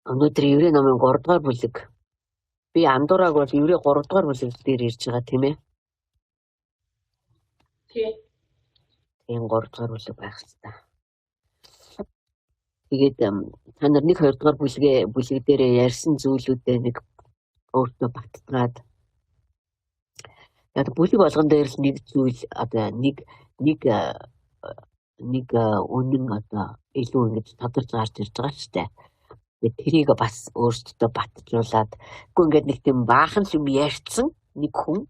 Өнөөдөр Еврей номын 3 дугаар бүлэг. Би андуураг бол Еврей 3 дугаар бүлэг дээр ирж байгаа тийм ээ. Тийм 3 дугаар бүлэг байх хэрэгтэй. Тэгээд та нар 1-2 дугаар бүлэг дээр ярьсан зүйлүүдээ нэг өөртөө баттгаад яг бүлэг болгон дээр л нэг зүйл одоо нэг үнэн одоо илүү ингэж тодорч гарч ирж байгаа шүү дээ. Тэрийг бас өөртөө батжуулаад үгүй ингээд нэг тийм баахан юм ярьсан нэг хүн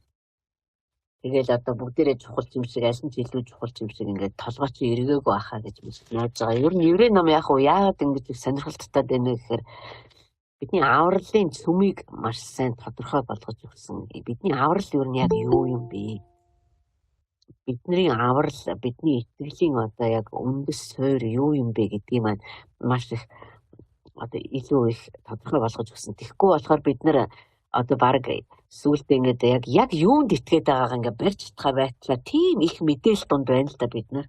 тэгэл одоо бүгдээрээ чухал юм шиг аль нь ч илүү чухал юм шиг ингээд толгой чи эргээгүй байхаа гэж найж байгаа. Ер нь Еврей ном яагаад ингэж их сонирхолтой байна гэхээр бидний авралын цөмийг маш сайн тодорхой болгож өгсөн. Бидний аврал ер нь яг юу юм бэ? Бидний аврал бидний итгэлийн одоо яг үндэс суурь юу юм бэ гэдгийг маань маш их одоо илүү их тодорхой болгож өгсөн. Тэгэхгүй болохоор бид нэр одоо баг сүүлдээ ингээд яг юунд итгээд байгаагаа ингээд барьж чадхаа байтлаа тийм их мэдээлэл донд байна л да бид нар.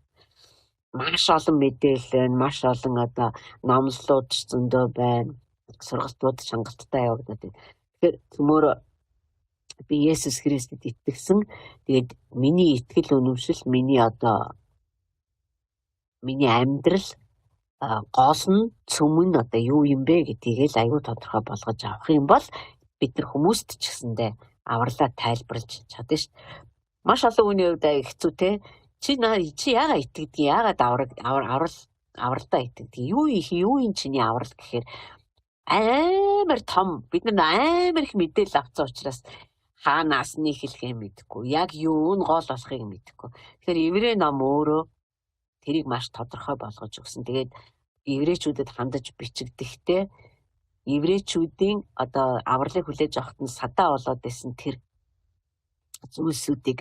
Маш олон мэдээлэл байна, маш олон одоо номлолууд зөндөө байна. Сургалтууд чангалттай явагдаад байна. Тэгэхээр төмөр би Есүс Христэд итгэсэн. Тэгээд миний итгэл үнэмшил, миний амьдрал гоос нь цөм нь одоо юу юм бэ гэдгийг л аюу тодорхой болгож авах юм бол бид нар хүмүүст ч гэсэндээ авралаа тайлбарлаж чадна шүү дээ. Маш олон хүний хувьд хэцүү те. Чи яагаад итгэдэг? Яагаад авралдаа итгэдэг? Юу юм чиний аврал гэхээр амар том бид нар амар их мэдээлэл авсан учраас хаанаас нь хэлхээ мэдэхгүй. Яг юу нь гол болохыг мэдэхгүй. Тэгэхээр Еврей ном өөрөө тэрийг маш тодорхой болгож өгсөн. Тэгээд еврейчүүдэд хандаж бичигдэхдээ еврейчүүдийн одоо авралыг хүлээж авахт нь садаа болоод исэн тэр зүйлсүүдийг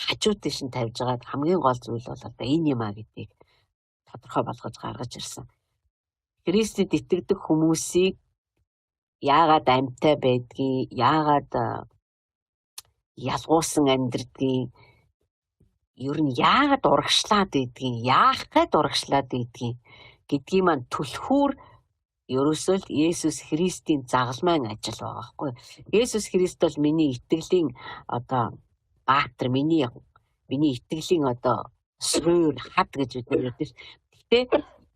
хажууд дэш нь тавьж агаад хамгийн гол зүйл бол одоо энэ юм а гэдгийг тодорхой болгож гаргаж ирсэн. Христэд итгэдэг хүмүүсийг яагаад амьтай байдгийг, яагаад ялгуусан амьдрдгийг, ер нь яагаад урагшлаад байдгийг, яах гээд урагшлаад байдгийг гэдгийг маань түлхүүр ерөөсөө л Есүс Христийн загалмайн ажил байгаа байхгүй. Есүс Христ бол миний итгэлийн одоо баатар, миний итгэлийн одоо суурь хад гэж бид нар ярьдаг. Гэхдээ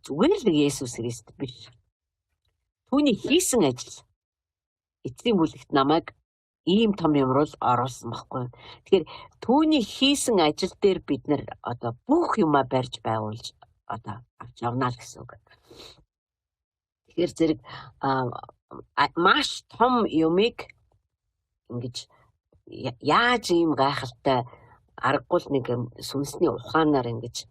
зүгээр л Есүс Христ биш. Түүний хийсэн ажил эцсийн бүлэгт намайг ийм том юмруу оруулсан байхгүй. Тэгэхээр түүний хийсэн ажил дээр бид нар одоо бүх юмаа барьж байгуулж одоо авч явна л гэсэн үг. Тэгэхээр зэрэг маш том юмыг ингэж яаж ийм гайхалтай аргагүй нэг сүнсний ухаанаар ингэж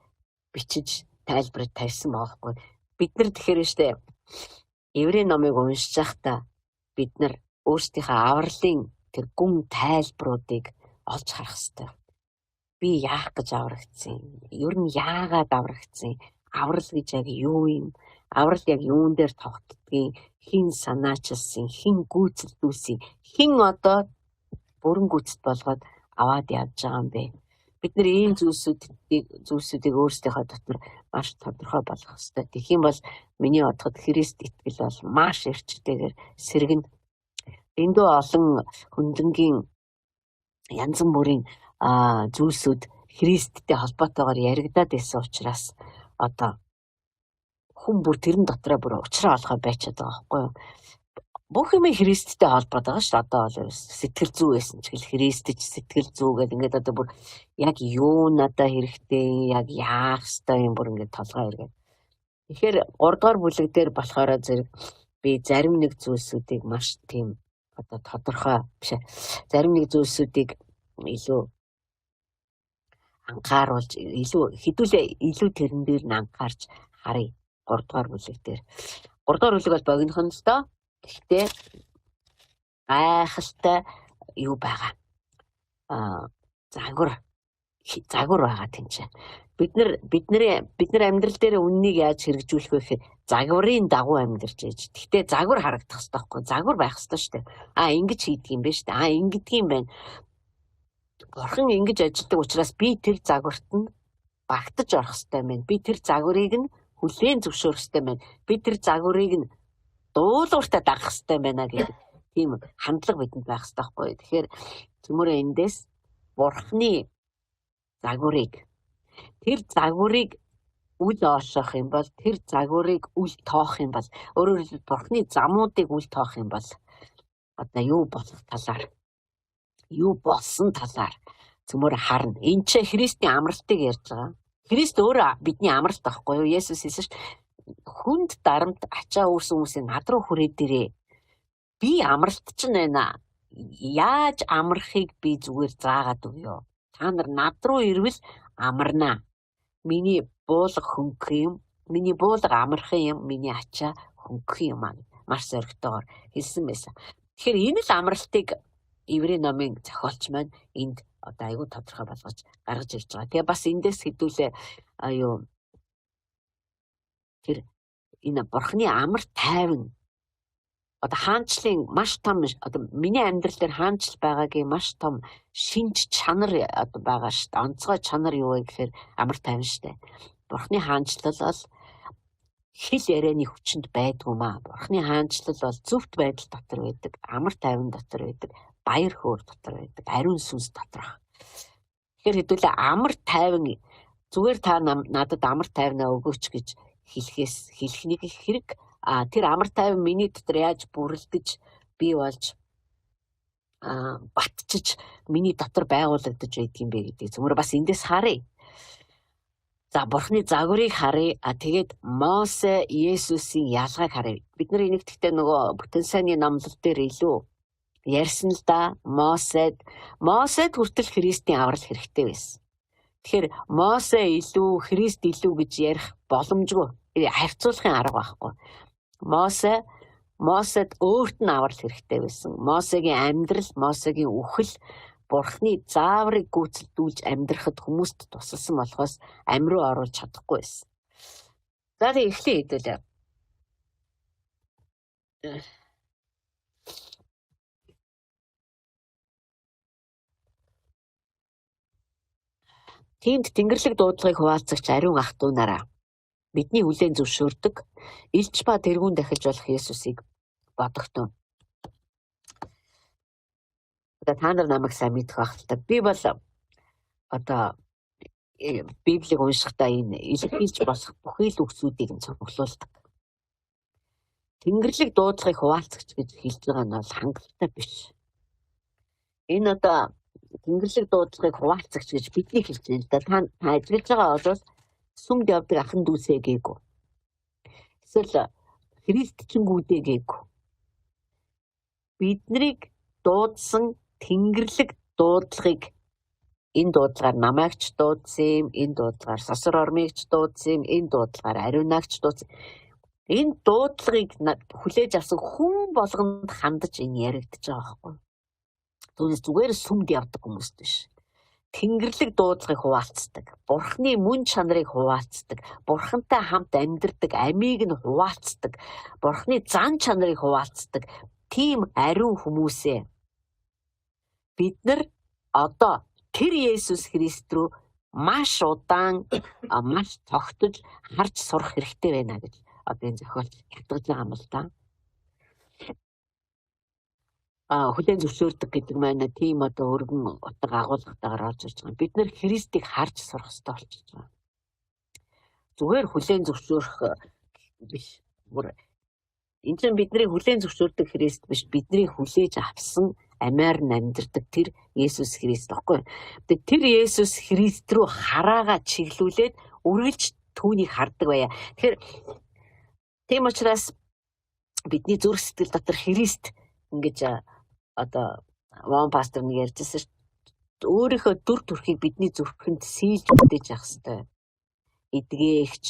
бичиж тайлбарж тавьсан байхгүй. Бид нар тэгэхээр штэ Еврей номыг уншиж байхдаа бид нар өөрсдийнхээ авралын тэр гүн тайлбаруудыг олж харах хэрэгтэй. Би яах гэж аврагдсан? Ер нь яагаад аврагдсан? Аврал гэж яг юу юм? Аврал яг юун дээр тогтдгийг, хин санаачилсан, хин гүйцэлдүүлсэн, хин одоо бүрэн гүйцэд болгоод аваад явж байгаа юм бэ? Бид нар ийм зүйлсүүдийг өөрсдийнхөө дотор маш тодорхой болгох хэрэгтэй. Тэгэх юм бол миний бодоход Христ итгэл бол маш эрчтэйгээр сэргэн эндөө олон хүндэнгийн янз бүрийн зүйлсүүд Христтэй холбоотойгоор яригадаад байсан учраас одоо хүн бүр тэрэн дотроо бүр уучраа олгоо байчаад байгаа байхгүй юу? Бүх юм Христтэй холбоод байгаа шүү дээ. Одоо бол сэтгэл зүй байсан ч гэл Христч сэтгэл зүй гэдэг ингээд одоо бүр яг юу надад хэрэгтэй, яг яах ёстой юм бүр ингээд толгой эргээд. Тэгэхээр 3 дугаар бүлэг дээр болохоор зэрэг би зарим нэг зүйлсүүдийг маш тийм одоо тодорхой биш. Зарим нэг зүйлсүүдийг илүү анхааруулж илүү тэрэн дээр нь анхаарч харъя. 3 дугаар бүлэг дээр. 3 дугаар бүлэг бол богинохон л доо. Гэхдээ гайхалтай юу байгаа. Загвар байгаа тийм ч. Бид нар амьдрал дээр үннийг яаж хэрэгжүүлэх вэ гэхээр загварын дагуу амьдарч ээж. Гэхдээ загвар харагдах хэрэгтэй байхгүй. Загвар байх хэрэгтэй шүү дээ. Ингэж хийдэг юм байна шүү дээ. Ингэдэг юм байна. Бурхан ингэж ажилладаг учраас би тэр загварт нь багтаж орох хэрэгтэй байна. Би тэр загварыг нь хүлээн зөвшөөрөх хэрэгтэй байна. Би тэр загварыг нь дуулууртаа дагах хэрэгтэй байна гэдэг тийм хандлага бидэнд байх хэрэгтэй байхгүй. Тэгэхээр цөмөрөө эндээс Бурхны загварыг тэр загварыг үл оошох юм бол тэр загварыг үл тоох юм бол өөрөөр хэлбэл Бурхны замуудыг үл тоох юм бол одоо юу болох талаар юу болсон талаар цөмөрөө харна. Энд ч Христийн амралтыг ярьж байгаа. Христ өөрөө бидний амралт байхгүй юу? Есүс хэлсэн шүү дээ. Хүнд дарамт ачаа үүрсэн хүмүүсийн над руу хүрээд ирээ. Би амралт ч байна. Яаж амрахыг би зүгээр заагаад өгье. Та нар над руу ирвэл амарнаа. Миний буулга хөнгөх юм. Миний буулга амарх юм. Миний ачаа хөнгөх юм аа. Маш зоригтойгоор хэлсэн байсан. Тэгэхээр энэ л амралтыг Еврей номын зохиолч маань энд одоо аюул тодорхой болгож гаргаж ирж байгаа. Тэгээ бас эндээс хэдүүлээ тэр энэ Бурхны амар тайван одоо хаанчлын маш том одоо миний амьдрал дээр хаанчл байгаагийн маш том шинж чанар одоо байгаа шүү дээ. Онцгой чанар юу вэ гэхээр амар тайван шүү дээ. Бурхны хаанчлал бол хэл ярианы хүчинд байдгүй маа. Бурхны хаанчлал бол зөвхт байдал дотор байдаг, амар тайван дотор байдаг, баяр хөөр дотор байдаг, ариун сүнс дотор. Тэгэхээр хэдүүлээ амар тайван зүгээр та надад амар тайвнаа өгөөч гэж хэлэх хэрэг тэр амар тайван миний дотор яаж бүрлдэж бий болж батчиж миний дотор байгуулагдаж байдаг юм бэ гэдэг зөвхөн бас эндээс харъя. За Бурхны загварыг харъя. Тэгээд Мосе Есүсийн ялгааг харъя. Бид нар энийг гэхдээ нөгөө Бүтэн сайнны номлол дээр илүү ярьсан л да. Мосед хүртэл Христийн аврал хэрэгтэй байсан. Тэгэхээр Мосе илүү Христ илүү гэж ярих боломжгүй. Харьцуулахын арга байхгүй. Мосед өөрт нь аврал хэрэгтэй байсан. Мосегийн амьдрал, Мосегийн үхэл Бурхны зааврыг гүйцэлдүүлж амьдрахад хүмүүст тусалсан болохоос амь руу оруулж чадахгүй байсан. За тэг эхлэе хэдүүлээ. Тиймд Тэнгэрлэг дуудлагыг хуваалцагч ариун ах дүү нараа бидний хүлээн зөвшөөрдөг илч ба тэргүүн дахиж болох Есүсийг бодогтун. Та нар намайг сайн мэдэх байх л та. Би бол одоо Библийг уншихдаа энэ илэрхийлж болох бүхий л үгсүүдийг нь цуглуулдаг. Тэнгэрлэг дуудлагыг хуваалцагч гэж хэлж байгаа нь бол хангалттай биш. Энэ одоо Тэнгэрлэг дуудлагыг хуваалцагч гэж бидний хэлж байна л да. Та ажиллаж байгаа бол сүмд явдаг ахын дүүсээ гээгүй. Эсвэл христчингүүдээ гээгүй. Биднийг дуудсан Тэнгэрлэг дуудлагыг энэ дуудлагаар намайгч дуудсан юм, энэ дуудлагаар сосор ормыгч дуудсан юм, энэ дуудлагаар ариунаагч дуудсан. Энэ дуудлагыг хүлээж авсан хүн болгонд хандаж энэ яригдаж байгаа байхгүй. Түүнээс зүгээр сүмд явдаг хүмүүс биш. Тэнгэрлэг дуудлагыг хуваалцдаг. Бурхны мөн чанарыг хуваалцдаг. Бурхантай хамт амьдардаг амийг нь хуваалцдаг. Бурхны зан чанарыг хуваалцдаг. Тийм ариун хүмүүсээ бид нар одоо тэр Есүс Христ рүү маш удаан маш тогтож харж сурах хэрэгтэй байна гэж одоо энэ зохиолч ятгаж байгаа юм л да. Хүлээн зөвшөөрдөг гэдэг маань тийм одоо өргөн утга агуулгатайгаар орж ирж байгаа. Бид нэр Христийг харж сурах хэрэгтэй болчихж байгаа. Зүгээр хүлээн зөвшөөрөх биш. Энд чинь бидний хүлээн зөвшөөрдөг Христ биш, бидний хүлээж авсан амиар нь амьдардаг тэр Есүс Христ баггүй. Тэгээд тэр Есүс Христ рүү хараага чиглүүлээд үргэлж түүнийг хардаг байя. Тэгэхээр тийм учраас бидний зүрх сэтгэл дотор Христ ингэж одоо ван пастор нэг ярьжсэн шүү. Өөрийнхөө дүр төрхийг бидний зүрхэнд сийлж бүтээж явах хэрэгтэй. Эдгээгч,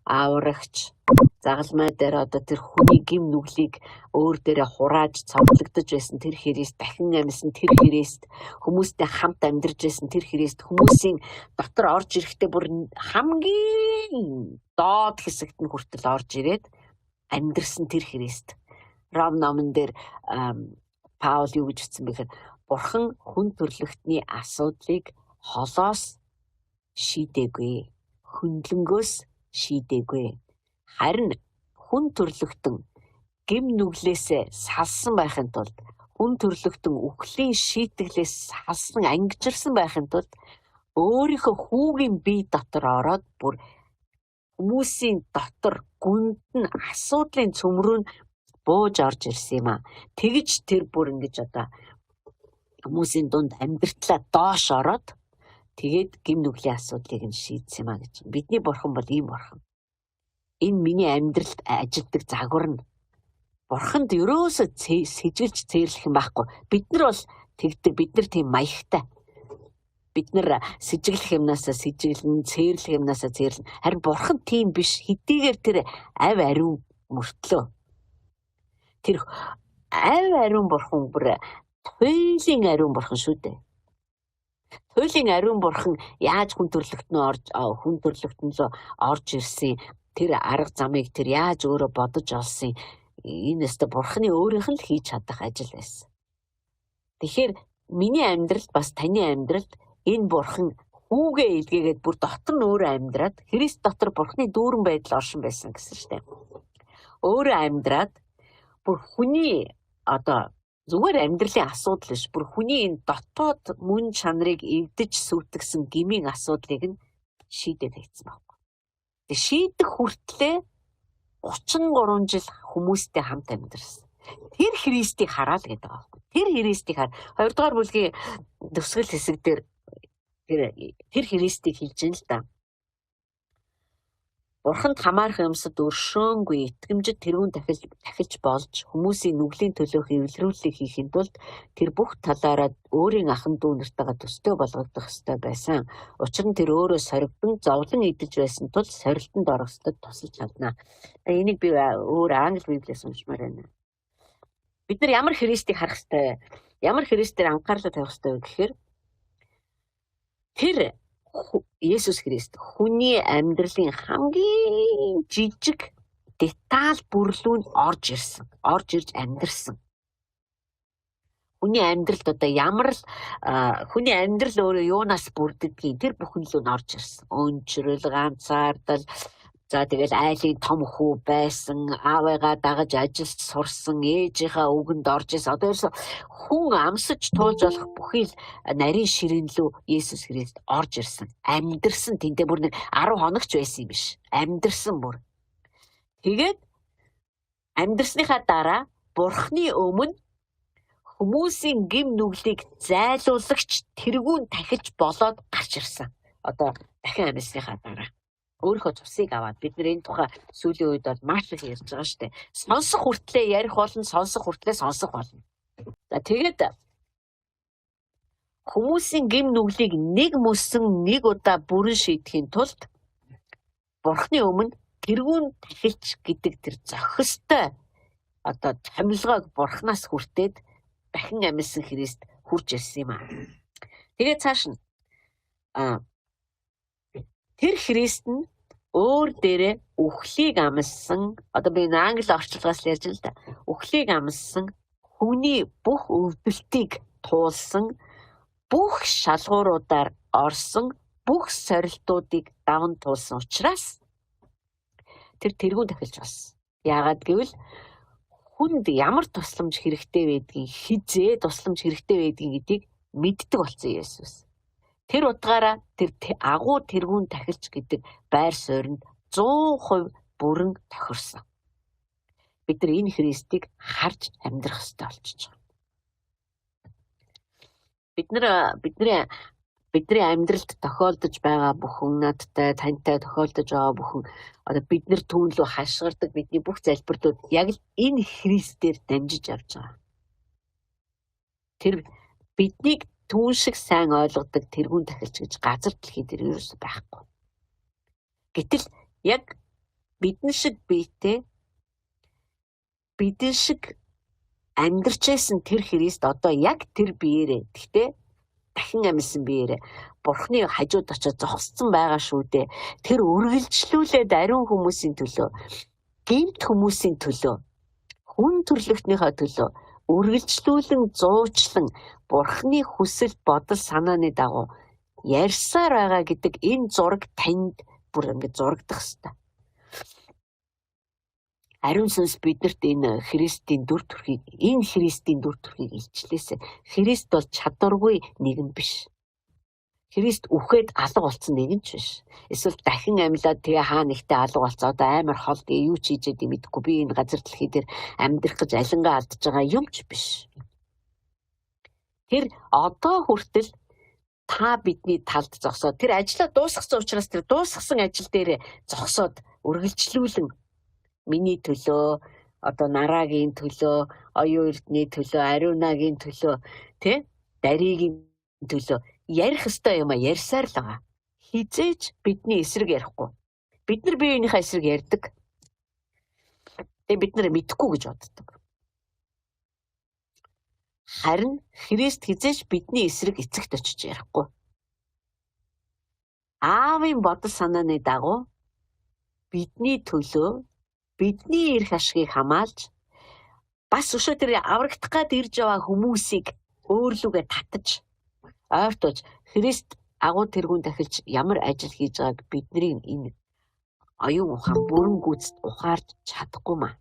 аврагч, загалмай дээр одоо тэр хүний гим нүглийг өөр дээрээ хурааж цовдлогдож байсан тэр Христ, дахин амьсан тэр Христ, хүмүүстэй хамт амьдарч байсан тэр Христ, хүмүүсийн дотор орж ирэхдээ бүр хамгийн доод хэсэгт нь хүртэл орж ирээд амьдарсан тэр Христ. Ром номон дээр Паул юу гэж хэлсэн бэ гэхээр Бурхан хүн төрлөختний асуудлыг холоос шийдээгүй, хөндлөнгөөс шийдээгүй. Харин хүн төрлөختөн гэм нүглээсээ салсан байхын тулд хүн төрлөختөн үхлийн шийтгэлээс салсан ангижирсан байхын тулд өөрийнхөө хүүгийн бие дотор ороод бүр хүмүүсийн дотор гүнд нь асуудлын цөмрөө нь бууж орж ирсэн юм аа. Тэгж тэр бүр ингэж одоо хүмүүсийн дунд амьдртлаа доош ороод тэгээд гэм нүглийн асуудлыг нь шийдсэн юм аа гэж. Бидний бурхан бол ийм бурхан. Энэ миний амьдралд ажилдаг загвар нь. Бурханд ерөөсөө сэжгэлж цээрлэх юм байхгүй. Бид нар бол тэгдэг, бид нар тийм маягтай. Бид нар сэжиглэх юмнасаа сэжиглэн, цээрлэх юмнасаа цээрлэн. Харин бурхан тийм биш. Хэдийгээр тэр ав ариун мөртлөө. Тэр ав ариун бурхан бүр туйлын ариун бурхан шүү дээ. Туйлын ариун бурхан яаж хүн төрлөختнөө орж ирсэн. Тэр арга замыг тэр яаж өөрөө бодож олсон. Энэ өстө бурханы өөрийнх нь л хийж чадах ажил байсан. Тэгэхээр миний амьдралд бас таны амьдралд энэ бурхан хүүгээ илгээгээд бүр дотор нь өөрөө амьдраад Христ дотор бурханы дүүрэн байдал оршин байсан гэсэн шүү дээ. Өөрөө амьдраад бүр хүний одоо зүгээр амьдралын асуудал биш, бүр хүний энэ дотоод мөн чанарыг эвдэж сүртгсэн гмийн асуудлыг нь шийдээд хийсэн байна. Тэг шийдэх хүртлээр 33 жил хүмүүстэй хамт амьдэрсэн. Тэр Христийг хараа л гэдэг байгаа. Тэр Христийг хар. 2 дугаар бүлгийн төгсгөл хэсэг дээр тэр Христийг хэлж ин л да. Бурханд хамаарах юмсад өршөөнгүй итгэмжид тэрүүн дахилж болж хүмүүсийн нүглийн төлөө хэвлэрүүлэлт хийхэд тулд тэр бүх талаараа өөрийн ахын дүү нартайгаа төстэй болгогдох ёстой байсан. Учир нь тэр өөрөө соригдсон зовлон идэж байсан тул сорилтонд орох ёстод тусалж чадна. Энийг би өөр англи библиэс уншмаар байна. Бид нар ямар Христийг харах ёстой вэ? Ямар Христээр анхаарлаа тавих ёстой вэ гэхээр тэр Есүс Христ хүний амьдралын хамгийн жижиг деталь бүрлүүнд орж ирсэн. Орж ирж амьдэрсэн. Хүний амьдралд одоо ямар л хүний амьдрал өөрөө юунаас бүрддгийг тэр бүхэн л орж ирсэн. Өнчрөл, ганцаардал, за тэгэл айлын том хүү байсан, аавыгаа дагаж ажилд сурсан, ээжийнхаа үгэнд орж ирсэн. Одоо ерөөсө хүн амсаж туулж болох бүхий л нарийн ширээнлүү Есүс Христ орж ирсэн. Амьдэрсэн, тэндээ бүр нэг 10 хоногч байсан юм биш. Амьдэрсэн бүр. Тэгээд амьдэрснийхаа дараа Бурхны өмнө хүмүүсийн гэм нүглийг зайлуулагч тэргүүн тахилж болоод гарч ирсэн. Одоо дахин амьдсныхаа дараа өөрийнхөө цусыг аваад бид нар энэ тухай сүүлийн үед бол маш их ярьж байгаа шүү дээ. Сонсох хүртлээр ярих болно, сонсох хүртлээр сонсох болно. За тэгээд хүмүүсийн гэм нүглийг нэг мөсөн нэг удаа бүрэн шийдэхийн тулд Бурхны өмнө тэргүүн тахилч гэдэг тэр зохистой одоо томилгоог Бурханаас хүртээд дахин амьсан Христ хурж ирсэн юм аа. Тэгээд цааш нь тэр Христ нь өөр дээрээ үхлийг амлсан, одоо би англи орчуулгаас ярьж л да. Үхлийг амлсан, хүний бүх өвдөлтийг туулсан, бүх шалгууруудаар орсон, бүх сорилтуудыг даван туулсан учраас тэр тэргүүн тахилж болсон. Яагаад гэвэл хүнд ямар тусламж хэрэгтэй байдгийг, хизээ тусламж хэрэгтэй байдгийг гэдгийг мэддэг болсон Есүс. Тэр утгаараа тэр агуу тэргүүн тахилч гэдэг байр суурьнд 100% бүрэн тохирсон. Бид нар энэ Христийг харж амьдрах ёстой болчихж байгаа. Бидний амьдралд тохиолдож байгаа бүхэн надтай, тантай тохиолдож байгаа бүхэн одоо бид нар түүн лөө хашгирдаг бидний бүх залбирлууд яг л энэ Христээр дамжиж явж байгаа. Тэр биднийг түүн шиг сайн ойлгодог тэргүүн тахилч гэж газар дэлхий дээр ерөөсөй байхгүй. Гэтэл яг бидэн шиг биетэй бидэн шиг амьдарч байсан тэр Христ одоо яг тэр биеэрээ гэхдээ дахин амьсан биеэрээ Бурхны хажууд очиж зогссон байгаа шүү дээ. Тэр үргэлжлүүлээд ариун хүмүүсийн төлөө, гэмт хүмүүсийн төлөө, хүн төрлөختнийхөө төлөө үргэлжлүүлэн зуучлан Бурхны хүсэл бодол санааны дагуу ярьсаар байгаа гэдэг энэ зураг танд бүр ингэ зурагдах ёстой. Ариун сүнс биднэрт энэ Христийн дүр төрхийг илчлээсэ. Христ бол чадваргүй нэгэн биш. Христ үхээд алга болсон нэгэн ч биш. Эсвэл дахин амьлаад тэгээ хаа нэгтээ алга болсон. Одоо амар хол тэгээ юу ч хийжээд мэдгүй. Би энэ газар дэлхий дээр амьдрах гэж алингаа алдж байгаа юм ч биш. Тэр одоо хүртэл та бидний талд зогсоод тэр ажлаа дуусгасан учраас тэр дуусгасан ажил дээр зогсоод үргэлжлүүлэн миний төлөө, одоо нарагийн төлөө, оюун эрдний төлөө, ариунагийн төлөө, даригийн төлөө ярих ёстой юм ярьсаар л байгаа. Хизээж бидний эсрэг ярихгүй. Бид нар биеийнхээ эсрэг ярьдаг. Тэгээ бид нар мэдхгүй гэж боддог. Харин Христ хизээж бидний эсрэг эцэгт очиж ярихгүй. Аавын бодол санааны дагуу бидний төлөө бидний эрх ашгийг хамгаалж бас өшөө тэр аврагдах гад ирж байгаа хүмүүсийг өөрлөгөө татаж ойртож Христ агуу тэргүүн дахилж ямар ажил хийж байгааг бидний энэ оюун ухаан бүрэн гүйцэд ухаарч чадахгүй маа.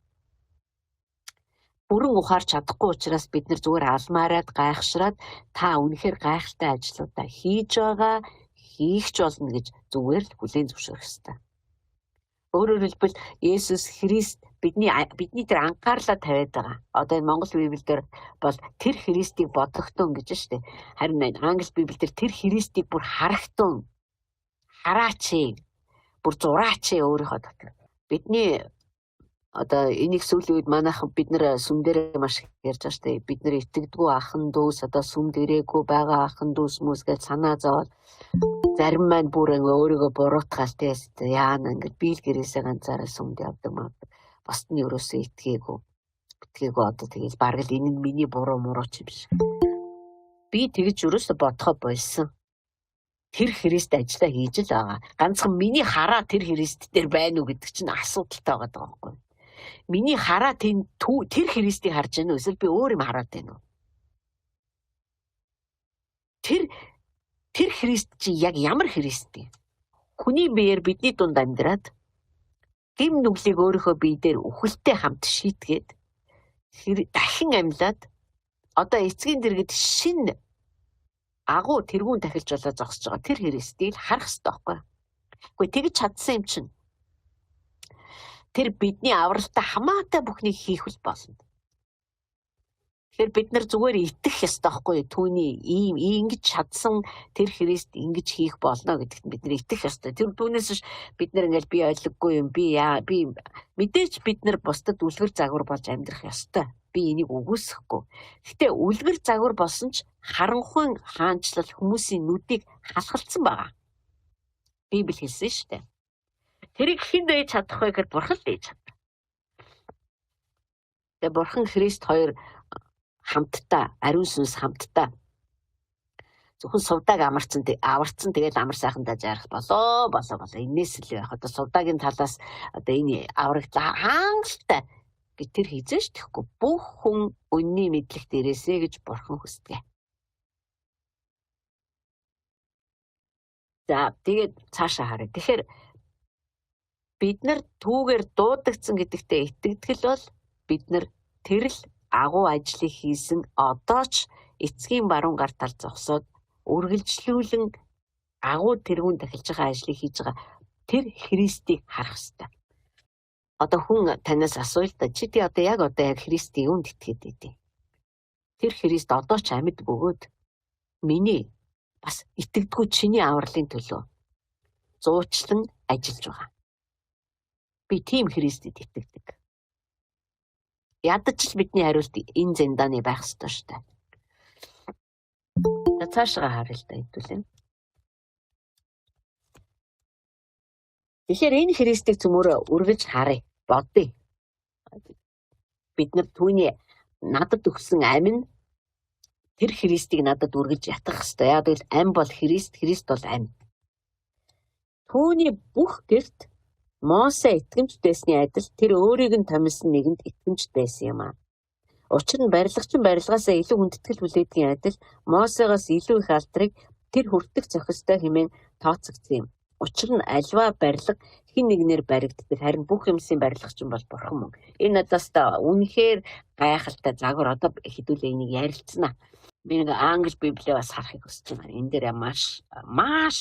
Бүрэн ухаарч чадахгүй учраас бид нар зүгээр алмаарад гайхшраад та үнэхээр гайхалтай ажлуудаа хийж байгаа, хийх ч болно гэж зүгээр л хүлээн зөвшөөрөх ёстой. Өөрөөр хэлбэл Есүс Христ бидний тэр анхаарлаа тавиад байгаа. Одоо энэ Монгол Библиэлд бол тэр Христийг бодогтун гэж штэ. Харин Англи Библиэлд тэр Христийг бүр харагтун, хараач, бүр зураач өөрийнхөө дотор. Бидний одоо энийг сүүлийн үед манайхан бид нэр сүм дээр маш ярьж байгаа штэ. Бид нэр итгэдэггүй ахын дүүс одоо сүм дээрээгүй байгаа ахын дүүс хүмүүс гэж санаа зовоод зарим маань бүр өөрийгөө буруутгаал тест яана ингээд биел гэрээсээ ганцаараа сүмд явдаг маа. Босд нь ерөөсөө итгээгүй одоо тэгэл бараг л энэ нь миний буруу ч юм шиг. Би тэгж ерөөсөө бодохоо болсон. Тэр Христ ажиллаа хийж л байгаа. Ганцхан миний хараа тэр Христ дээр байна уу гэдэг чинь асуудалтай байгаа байхгүй. Миний хараа тэр Христийг харж байна уу эсвэл би өөр юм хараад байна уу? Тэр Христ чи яг ямар Христ вэ? Хүний биеэр бидний дунд амьдраад гим нүглийг өөрийнхөө бие дээр үхэлтэй хамт шийтгээд дахин амьлаад одоо эцгийн дэргэд шинэ агуу тэргүүн дахилж болоо зогсож байгаа тэр Христийг харах хэрэгтэй байхгүй. Гэхдээ тэгж чадсан юм чинь тэр бидний авралтай хамаатай бүхнийг хийх болно. Тэгэхээр бид нар зүгээр итгэх ёстой байхгүй түүний ийм ингэж чадсан тэр Христ ингэж хийх болно гэдэгт бид нар итгэх ёстой. Тэр түүнээс бид нар ингээл би ойлгохгүй юм би мэдээж бид нар бусдад үлгэр загвар болж амьдрах ёстой. Би энийг үгүйсэхгүй. Гэтэ үлгэр загвар болсон ч харанхуй хаанчлал хүмүүсийн нүдийг халахалцсан байгаа. Библи хэлсэн шүү дээ. Тэрийг хэн дэж чадах вэ гэхээр бурхан л дэж чадна. Тэгээ бурхан Христ хоёр хамтдаа ариун сүнс хамтдаа зөвхөн сувдаг аварцсан тэгээд амар сайхандаа жарах болоо энээс л байх. Одоо сувдагийн талаас одоо энэ аврагдлаа хангалттай гэж тэр хийжээш тэхгүй бүх хүн үнний мэдлэгт ирээсэ гэж бурхан хүсдэг. За тэгээд цаашаа харъя. Тэгэхээр бид нар түүгээр дуудагдсан гэдэгтээ итгэдэг бол бид нар тэр л агуу ажлыг хийсэн одоо ч эцгийн баруун гар тал зогсоод үргэлжлүүлэн агуу тэргүүн дахилж байгаа ажлыг хийж байгаа тэр Христийг харах хэрэгтэй. Одоо хүн танаас асууя л да чи одоо яг Христийн юунд итгэдэг вэ? Тэр Христ одоо ч амьд бөгөөд миний бас итгэдэггүй чиний авралын төлөө зуучлан ажиллаж байгаа. Би тийм Христэд итгэдэг. Ядаж л бидний хариулт энэ зэндааны байх ёстой шүү дээ. Цаашгаа харъя л да хэвдүүлээ. Тэгэхээр энэ Христийг цөмөр үргэлж харъя, бодъё. Бид нар түүний надад өгсөн амин тэр Христийг надад үргэлж ятгах ёстой. Яг л ам бол Христ бол ам. Түүний бүх гэрт Мосе итгэмж байсны адил тэр өөрийг нь томилсон нэгэнд итгэмж байсан юм аа. Учир нь барилгач нь барилгаасаа илүү хүндэтгэл хүлээдгийн адил Мосегоос илүү их алдрыг тэр хүртэх зохистой хэмээн тооцогдсон юм. Учир нь альва барилга хин нэгнээр баригддаг. Харин бүх юмсын барилгач нь бол Бурхан мөн. Энэ надаас та үнэхээр гайхалтай загвар. Одоо хэдүүлээ энийг ярилцсана. Би нэг англи библийг бас харахыг хүсэж байна. Энэ дээр маш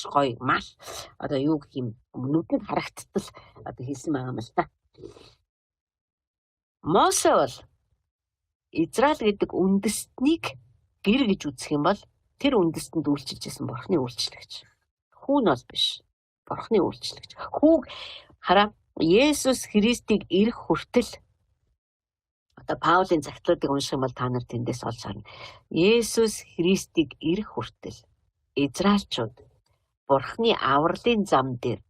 гоё, маш одоо юу гэх юм нүдэнд харагдтал одоо хийсэн байгаа юм л та. Мосе бол Израиль гэдэг үндэстнийг гэр гэж үзэх юм бол тэр үндэстэнд үйлчилж исэн Бурханы үйлчлэгч. Хүүн бол биш. Бурханы үйлчлэгч. Хүүг хараа Есүс Христийг ирэх хүртэл одоо Паулийн загтлуудыг унших юм бол та нар тэндээс олж харна. Есүс Христийг ирэх хүртэл Израильчууд Бурханы авралын зам дээр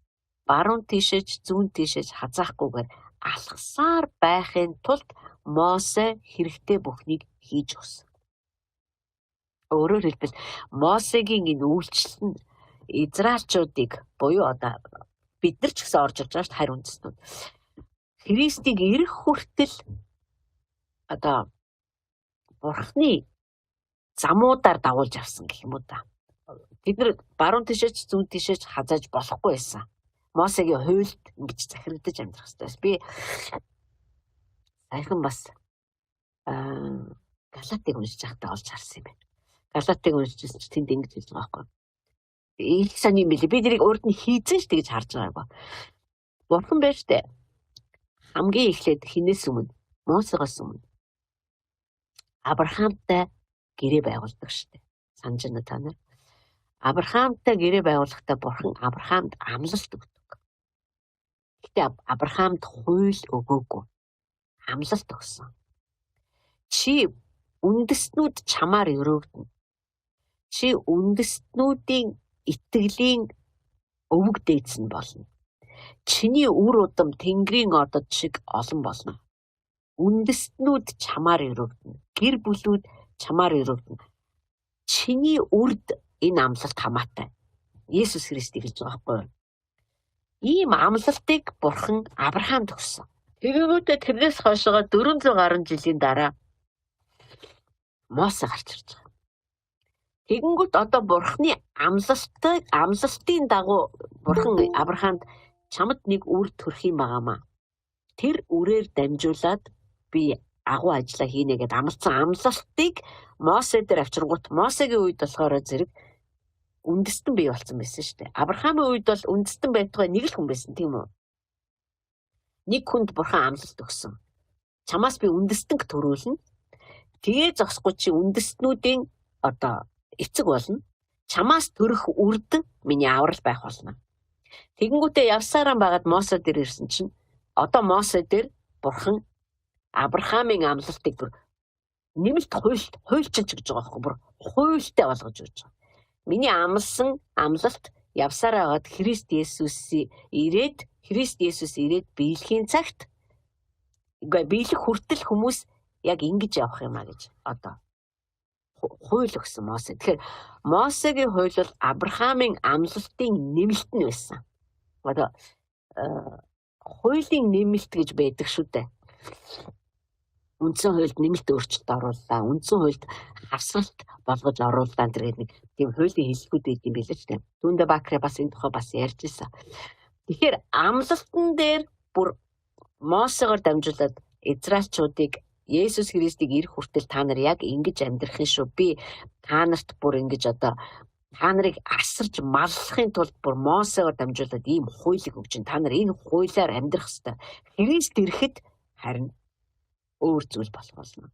баруун тишэж зүүн тишэж хазаахгүйгээр алхасаар байхын тулд Мосе хэрэгтэй бүхнийг хийж өгсөн. Өөрөөр хэлбэл Мосегийн энэ үйлчлэл нь Израильчуудыг буюу одоо бид нар ч гэсэн орж ирж байгаа шүү харь үндэстнүүд. Христийг ирэх хүртэл одоо Бурханы замуудаар дагуулж авсан гэх юм уу та. Бид нар баруун тишээч зүүн тишээч хазааж болохгүй байсан. Мосегийн хуйлд ингэж захирагдаж амьдрах хэрэгтэй. Би саяхан бас Галатыг уншиж байхдаа олж харсан юм байна. Галатыг уншижсэн чинь тэнд ингэж хэлж байгаа байхгүй. Их сайн юм билээ. Би тэрийг урд нь хийцэн ш тэгж харж байгаагүй. Бурхан байж тээ. Хамгийн эхлээд хинээс өмнө, Мосегоос өмнө Авраамтай гэрээ байгуулдаг штэ. Санаж байна та нар. Авраамтай гэрээ байгуулахдаа Бурхан Авраамд амлалт өгдөг. Гэтэ Авраамд хууль өгөөгүй. Амлалт өгсөн. Чи үндэстнүүд чамаар өрөөгдөнө. Чи үндэстнүүдийн итгэлийн өвөг дээдсэн болно. Чиний үр удам Тэнгэрийн одод шиг олон болно. Үндэстнүүд чамаар өрөөгдөнө. Гэр бүлүүд чамаар өрөөгдөнө. Чиний үрд энэ амлалт хамаатай. Есүс Христийг хэлж байгаа байхгүй юу? Ийм амлалтыг Бурхан Авраамд өгсөн. Тэгэнгүүтээ тэрнээс хойшоо 400 гаруй жилийн дараа Мосе гарч ирж байгаа. Тэгэнгүүт одоо Бурханы амлалтын дагуу Бурхан Авраамд чамд нэг үр төрөх юм байгаамаа. Тэр үрээр дамжуулаад би агуу ажиллаа хийнэ гэдээ амласан амлалтыг Мосе дээр авчиргуут. Мосегийн үед болохоор зэрэг үндэстэн бий болсон байсан шүү дээ. Авраамын үед бол үндэстэн байтугай нэг л хүн байсан тийм үү? Нэг хүнд Бурхан амлалт өгсөн. Чамаас би үндэстэнг төрүүлнэ. Тэгээ зогсохгүй чи үндэстнүүдийн одоо эцэг болно. Чамаас төрөх үрд миний аврал байх болно. Тэгэнгүүтээ явсараа байгаад Мосе дээр ирсэн чинь одоо Мосе дээр Бурхан Авраамын амлалтыг бүр нэмэлт хуульчилж гэж байгаа байхгүй бүр хуультай болгож өгч байгаа. Миний амлсан амлалт явсараа байгаад Христ Есүс ирээд биелэхийн цагт биелэх хүртэл хүмүүс яг ингэж явах юм а гэж одоо хууль өгсөн Мосе. Тэгэхээр Мосегийн хууль бол Авраамын амлалтын нэмэлт нь байсан. Одоо хуулийн нэмэлт гэж байдаг шүү дээ. Үндсэн хуульд нэмэлт өөрчлөлт орууллаа. Үндсэн хуульд хавсгалт болгож орууллаа гэдэг нэг тийм хуулийн хэллэгүүд байт юм билээ ч тийм. Түндэ Бакрэ бас энэ тухай бас ярьж ирсэн. Тэгэхээр амлалтан дээр бүр Мосегоор дамжуулаад Израильчуудыг Есүс Христийг ирэх хүртэл та нар яг ингэж амьдрах юм шүү. Би та нарт бүр ингэж одоо та нарыг асарж маллахын тулд бүр Мосегоор дамжуулаад ийм хуулийг өгч чинь та нар энэ хуулиар амьдрах ёстой. Христ ирэхэд харин өөр зүйл болох болно.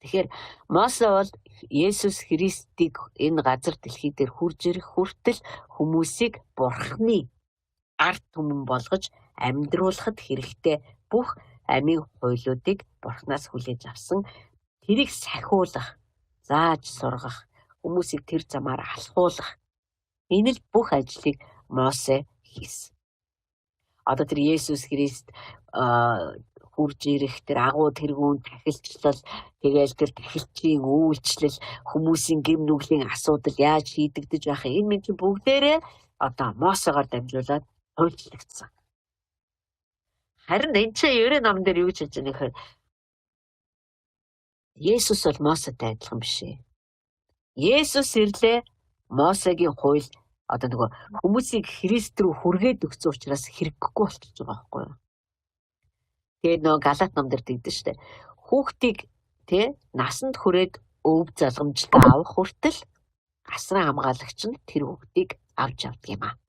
Тэгэхээр Мосе бол Есүс Христийг энэ газар дэлхий дээр хурж ирэх хүртэл хүмүүсийг Бурханы ард түмэн болгож амьдруулахад хэрэгтэй бүх амийн хуйлуудыг Бурханаас хүлээж авсан. Тэрийг сахиулах, зааж сургах, хүмүүсийг тэр замаар алхуулах. Энэ л бүх ажлыг Мосе хийсэн. Одоо тэр Есүс Христ хурж ирэх тэр агуу тэргүүн тахилчлал, тэгээл тэр тахилчийн үйлчлэл, хүмүүсийн гэм нүглийн асуудал яаж шийдэгдэж байх энэ мэд бүгдээрээ одоо Мосегоор дамжуулаад хуульчлагдсан. Харин энэ чинь Еврей номон дээр юу гэж хэлж байгаа нөхөр Есүс бол Мосетэй адилхан биш ээ. Есүс ирлээ Мосегийн хууль одоо нөгөө хүмүүсийг Христ рүү хүргээд өгсөн учраас хэрэггүй болчихж байгаа байхгүй юу? Тэгээд нөгөө Галаат номдэр тэгдэж штэ. Хүүхдийг насанд хүрээд өв залгамжлаа авах хүртэл асран хамгаалагч нь тэр хүүхдийг авч явдаг юм аа.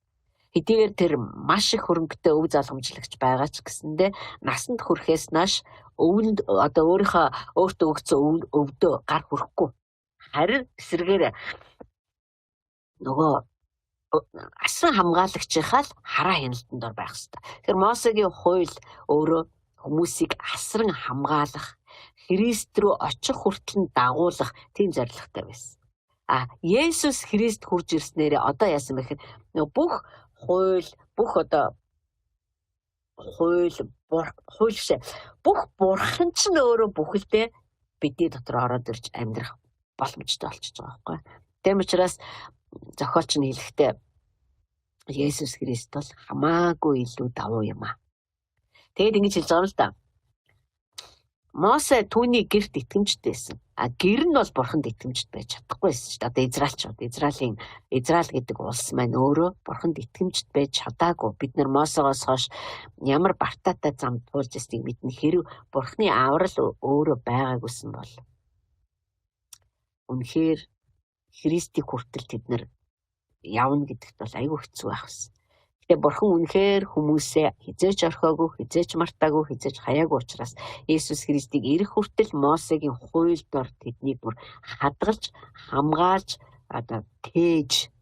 Хэдийгээр тэр маш их хөрөнгөтэй өв залгамжлагч байгаа ч гэсэндээ насанд хүрэхээс нааш өвөнд одоо өөртөө өгсөн өвдөө гар хүрэхгүй. Харин эсрэгээр нөгөө асран хамгаалагчийнхаа л хараа хяналтанд ор байх хэрэгтэй. Тэгэхээр Мосегийн хууль өөрөө хүмүүсийг асран хамгаалах, Христ рүү очих хүртэл дагуулах тийм зорилготой байсан. Есүс Христ хурж ирснээрээ одоо яасан бэ гэхээр бүх хууль, бүх одоо бүх бурхан ч өөрөө бүхэлдээ бидний дотор ороод ирж амьдрах боломжтой болчихж байгаа байхгүй. Тийм учраас зохиолч нь хэлэхдээ Есүс Христ бол хамаагүй илүү давуу юм аа. Тэгээд ингэж хэлж байгаа юм л да. Мосе түүний гэрт итгэмжтэй байсан. Гэр нь бол бурханд итгэмжтэй байж чадахгүй байсан шүү дээ. Одоо Израиль гэдэг улс маань өөрөө бурханд итгэмжтэй байж чадаагүй. Бид нар Мосегоос хойш ямар бартаатай зам туулж ирснийг мэднэ. Хэрв бурхны аврал өөрөө байгаагүйсэн бол үнэхээр Христийг хүртэл тэд нар явна гэдэгт бол айгүй хэцүү байх байсан. Гэтэ бурхан үнэхээр хүмүүсээ хизээч орхиогүй, хизээч мартаагүй, хизээч хаяагүй учраас Есүс Христийг ирэх хүртэл Мосегийн хуйлд ор тэднийг бүр хадгалж, хамгаалж, одоо тээж,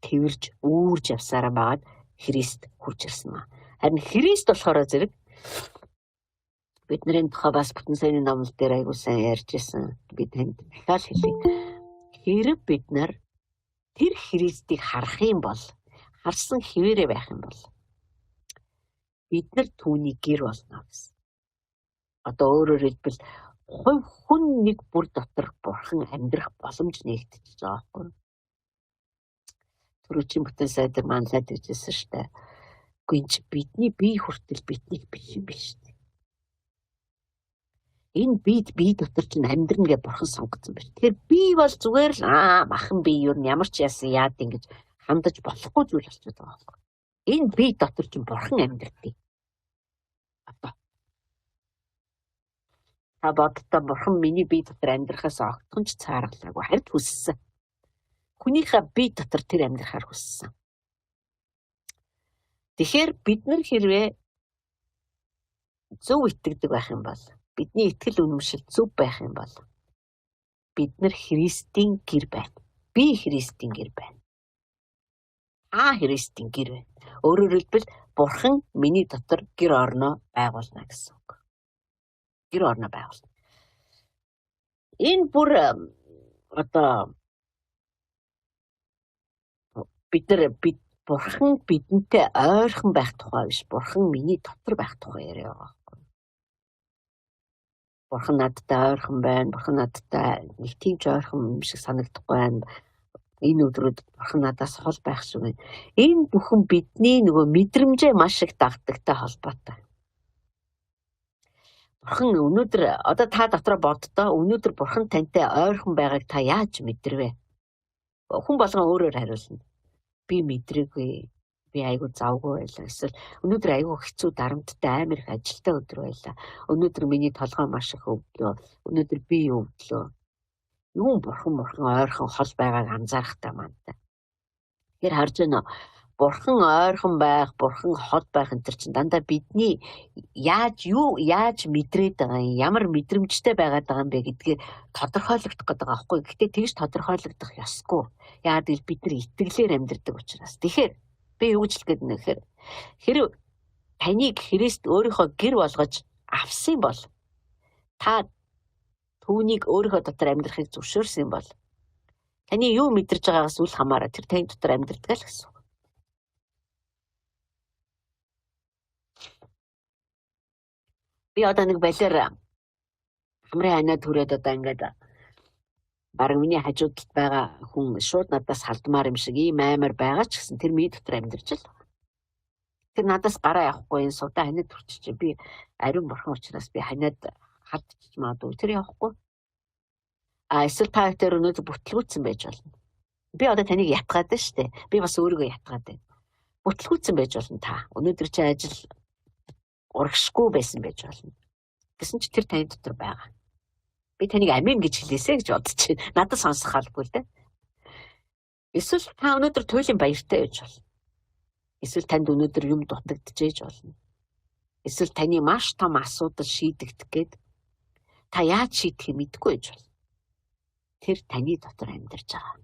тэрвэрж, үүрж явсараа байгаад Христ хурж ирсэн маа. Харин Христ болохоор зэрэг бидний тухай бас бүтэн сайнны номлол дээр айгүй сайн ярьж ирсэн. Би танд дахиад хэлье. Хэрэг бид нар тэр Христийг харах юм бол, харсан хിവэрэ байх юм бол бид нар түүний гэр болно гэсэн. Одоо өөрөөр хэлбэл хувь хүн нэг бүр дотор бурхан амьдрах боломж нэгтгэж байгаа байхгүй. Түрүүчийн бүтэн сайдар манлаад иржсэн шүү дээ. Үгүй энэ бидний бие хүртэл биднийг биш юм биш үү? Энэ бие дотор чинь амьдрна гэж бурхан сонгоцсон байна. Тэгэхээр би бол зүгээр л махан бие юу ямар ч яасан яад ингэж хандаж болохгүй зүйл болчиход байгаа байхгүй. Энэ бие дотор чинь бурхан амьдрдаг. Бодтой бурхан миний бие дотор амьдрахаас огтхон ч цааргалаагүй харин хүссэн. Хүнийхээ бие дотор тэр амьдрахаар хүссэн. Тэгэхээр бид нар хэрвээ зөв итгэдэг байх юм бол, бидний итгэл үнэмшил зөв байх юм бол бид нар Христийн гэр байна. Би Христийн гэр байна. Христийн гэр байна. Өөрөөр хэлбэл бурхан миний дотор гэр орноо байгуулна гэсэн үг. Гэр орноо байгуулна. Энэ бүр одоо бурхан бидэнтэй ойрхон байх тухай биш. Бурхан миний дотор байх тухай яриа байгаа байхгүй. Бурхан надтай ойрхон байна. Бурхан надтай нэг тийм ч ойрхон юм шиг санагдахгүй байна. Энэ өдрүүд бурхан надаас хол байх шиг байна. Энэ бүхэн бидний нөгөө мэдрэмжээ маш их дагдагтай холбоотой. Бурхан өнөөдөр одоо та дотроо боддоо өнөөдөр бурхан тантай ойрхон байгааг та яаж мэдэрвэ? Хүн болгон өөрөөр хариулна. Би мэдрээгүй. Би айгүй завгүй байлаа. Эсвэл өнөөдөр айгүй хэцүү дарамттай амар их ажилтай өдөр байлаа. Өнөөдөр миний толгой маш их өвдлөө. Өнөөдөр би өвдлөө. Юу бурхан ойрхон хол байгааг анзаарахтай мантай. Тэгэхээр харж байна. Бурхан ойрхон байх, бурхан хол байх энэ төр чинь дандаа бидний яаж мэдрээд байгаа юм, ямар мэдрэмжтэй байгаад байгаа юм бэ гэдгийг тодорхойлогдох гэдэг байгаа байхгүй. Гэхдээ тэгж тодорхойлогдох ёсгүй. Яагаад гэвэл бид нар итгэлээр амьдардаг учраас. Тэгэхээр би юу гэж хэлэх гээд байна гэхээр хэрэг таныг Христ өөрийнхөө гэр болгож авсан бол та түүнийг өөрийнхөө дотор амьдрахыг зөвшөөрсөн бол таны юу мэдэрч байгаагаас үл хамааран тэр таны дотор амьдрдаг л гэсэн. Би одоо нэг балиар хамрын ханаа түрээд одоо ингээд бараг миний хажуудалд байгаа хүн шууд надаас халдмаар юм шиг ийм аймаар байгаа ч гэсэн тэр миний дотор амьдарч л. Тэр надаас гараа явахгүй энэ суудаа ханаад төрчих чи би ариун бурхан учраас би ханаад халтчих магадгүй тэр явахгүй. Эсвэл та тэр өнөөдөр бүтлгүүцсэн байж болно. Би одоо таныг ятгаад байна шүү дээ. Би бас өөрийгөө ятгаад байна. Бүтлгүүцэн байж болно та. Өнөөдөр чи ажил урагшгүй байсан байж болно. Гэсэн чи тэр таны дотор байгаа. Би таныг амин гэж хэлээсэ гэж бодож байна. Надад сонсох халбгүй л дээ. Эсвэл та өнөөдөр туйлын баяртай байж болно. Эсвэл танд өнөөдөр юм дутагдчихэж болно. Эсвэл таны маш том асуудал шийдэгдэх гээд та яаж шийдэхийг мэдэхгүй байж болно. Тэр таны дотор амьдарч байгаа.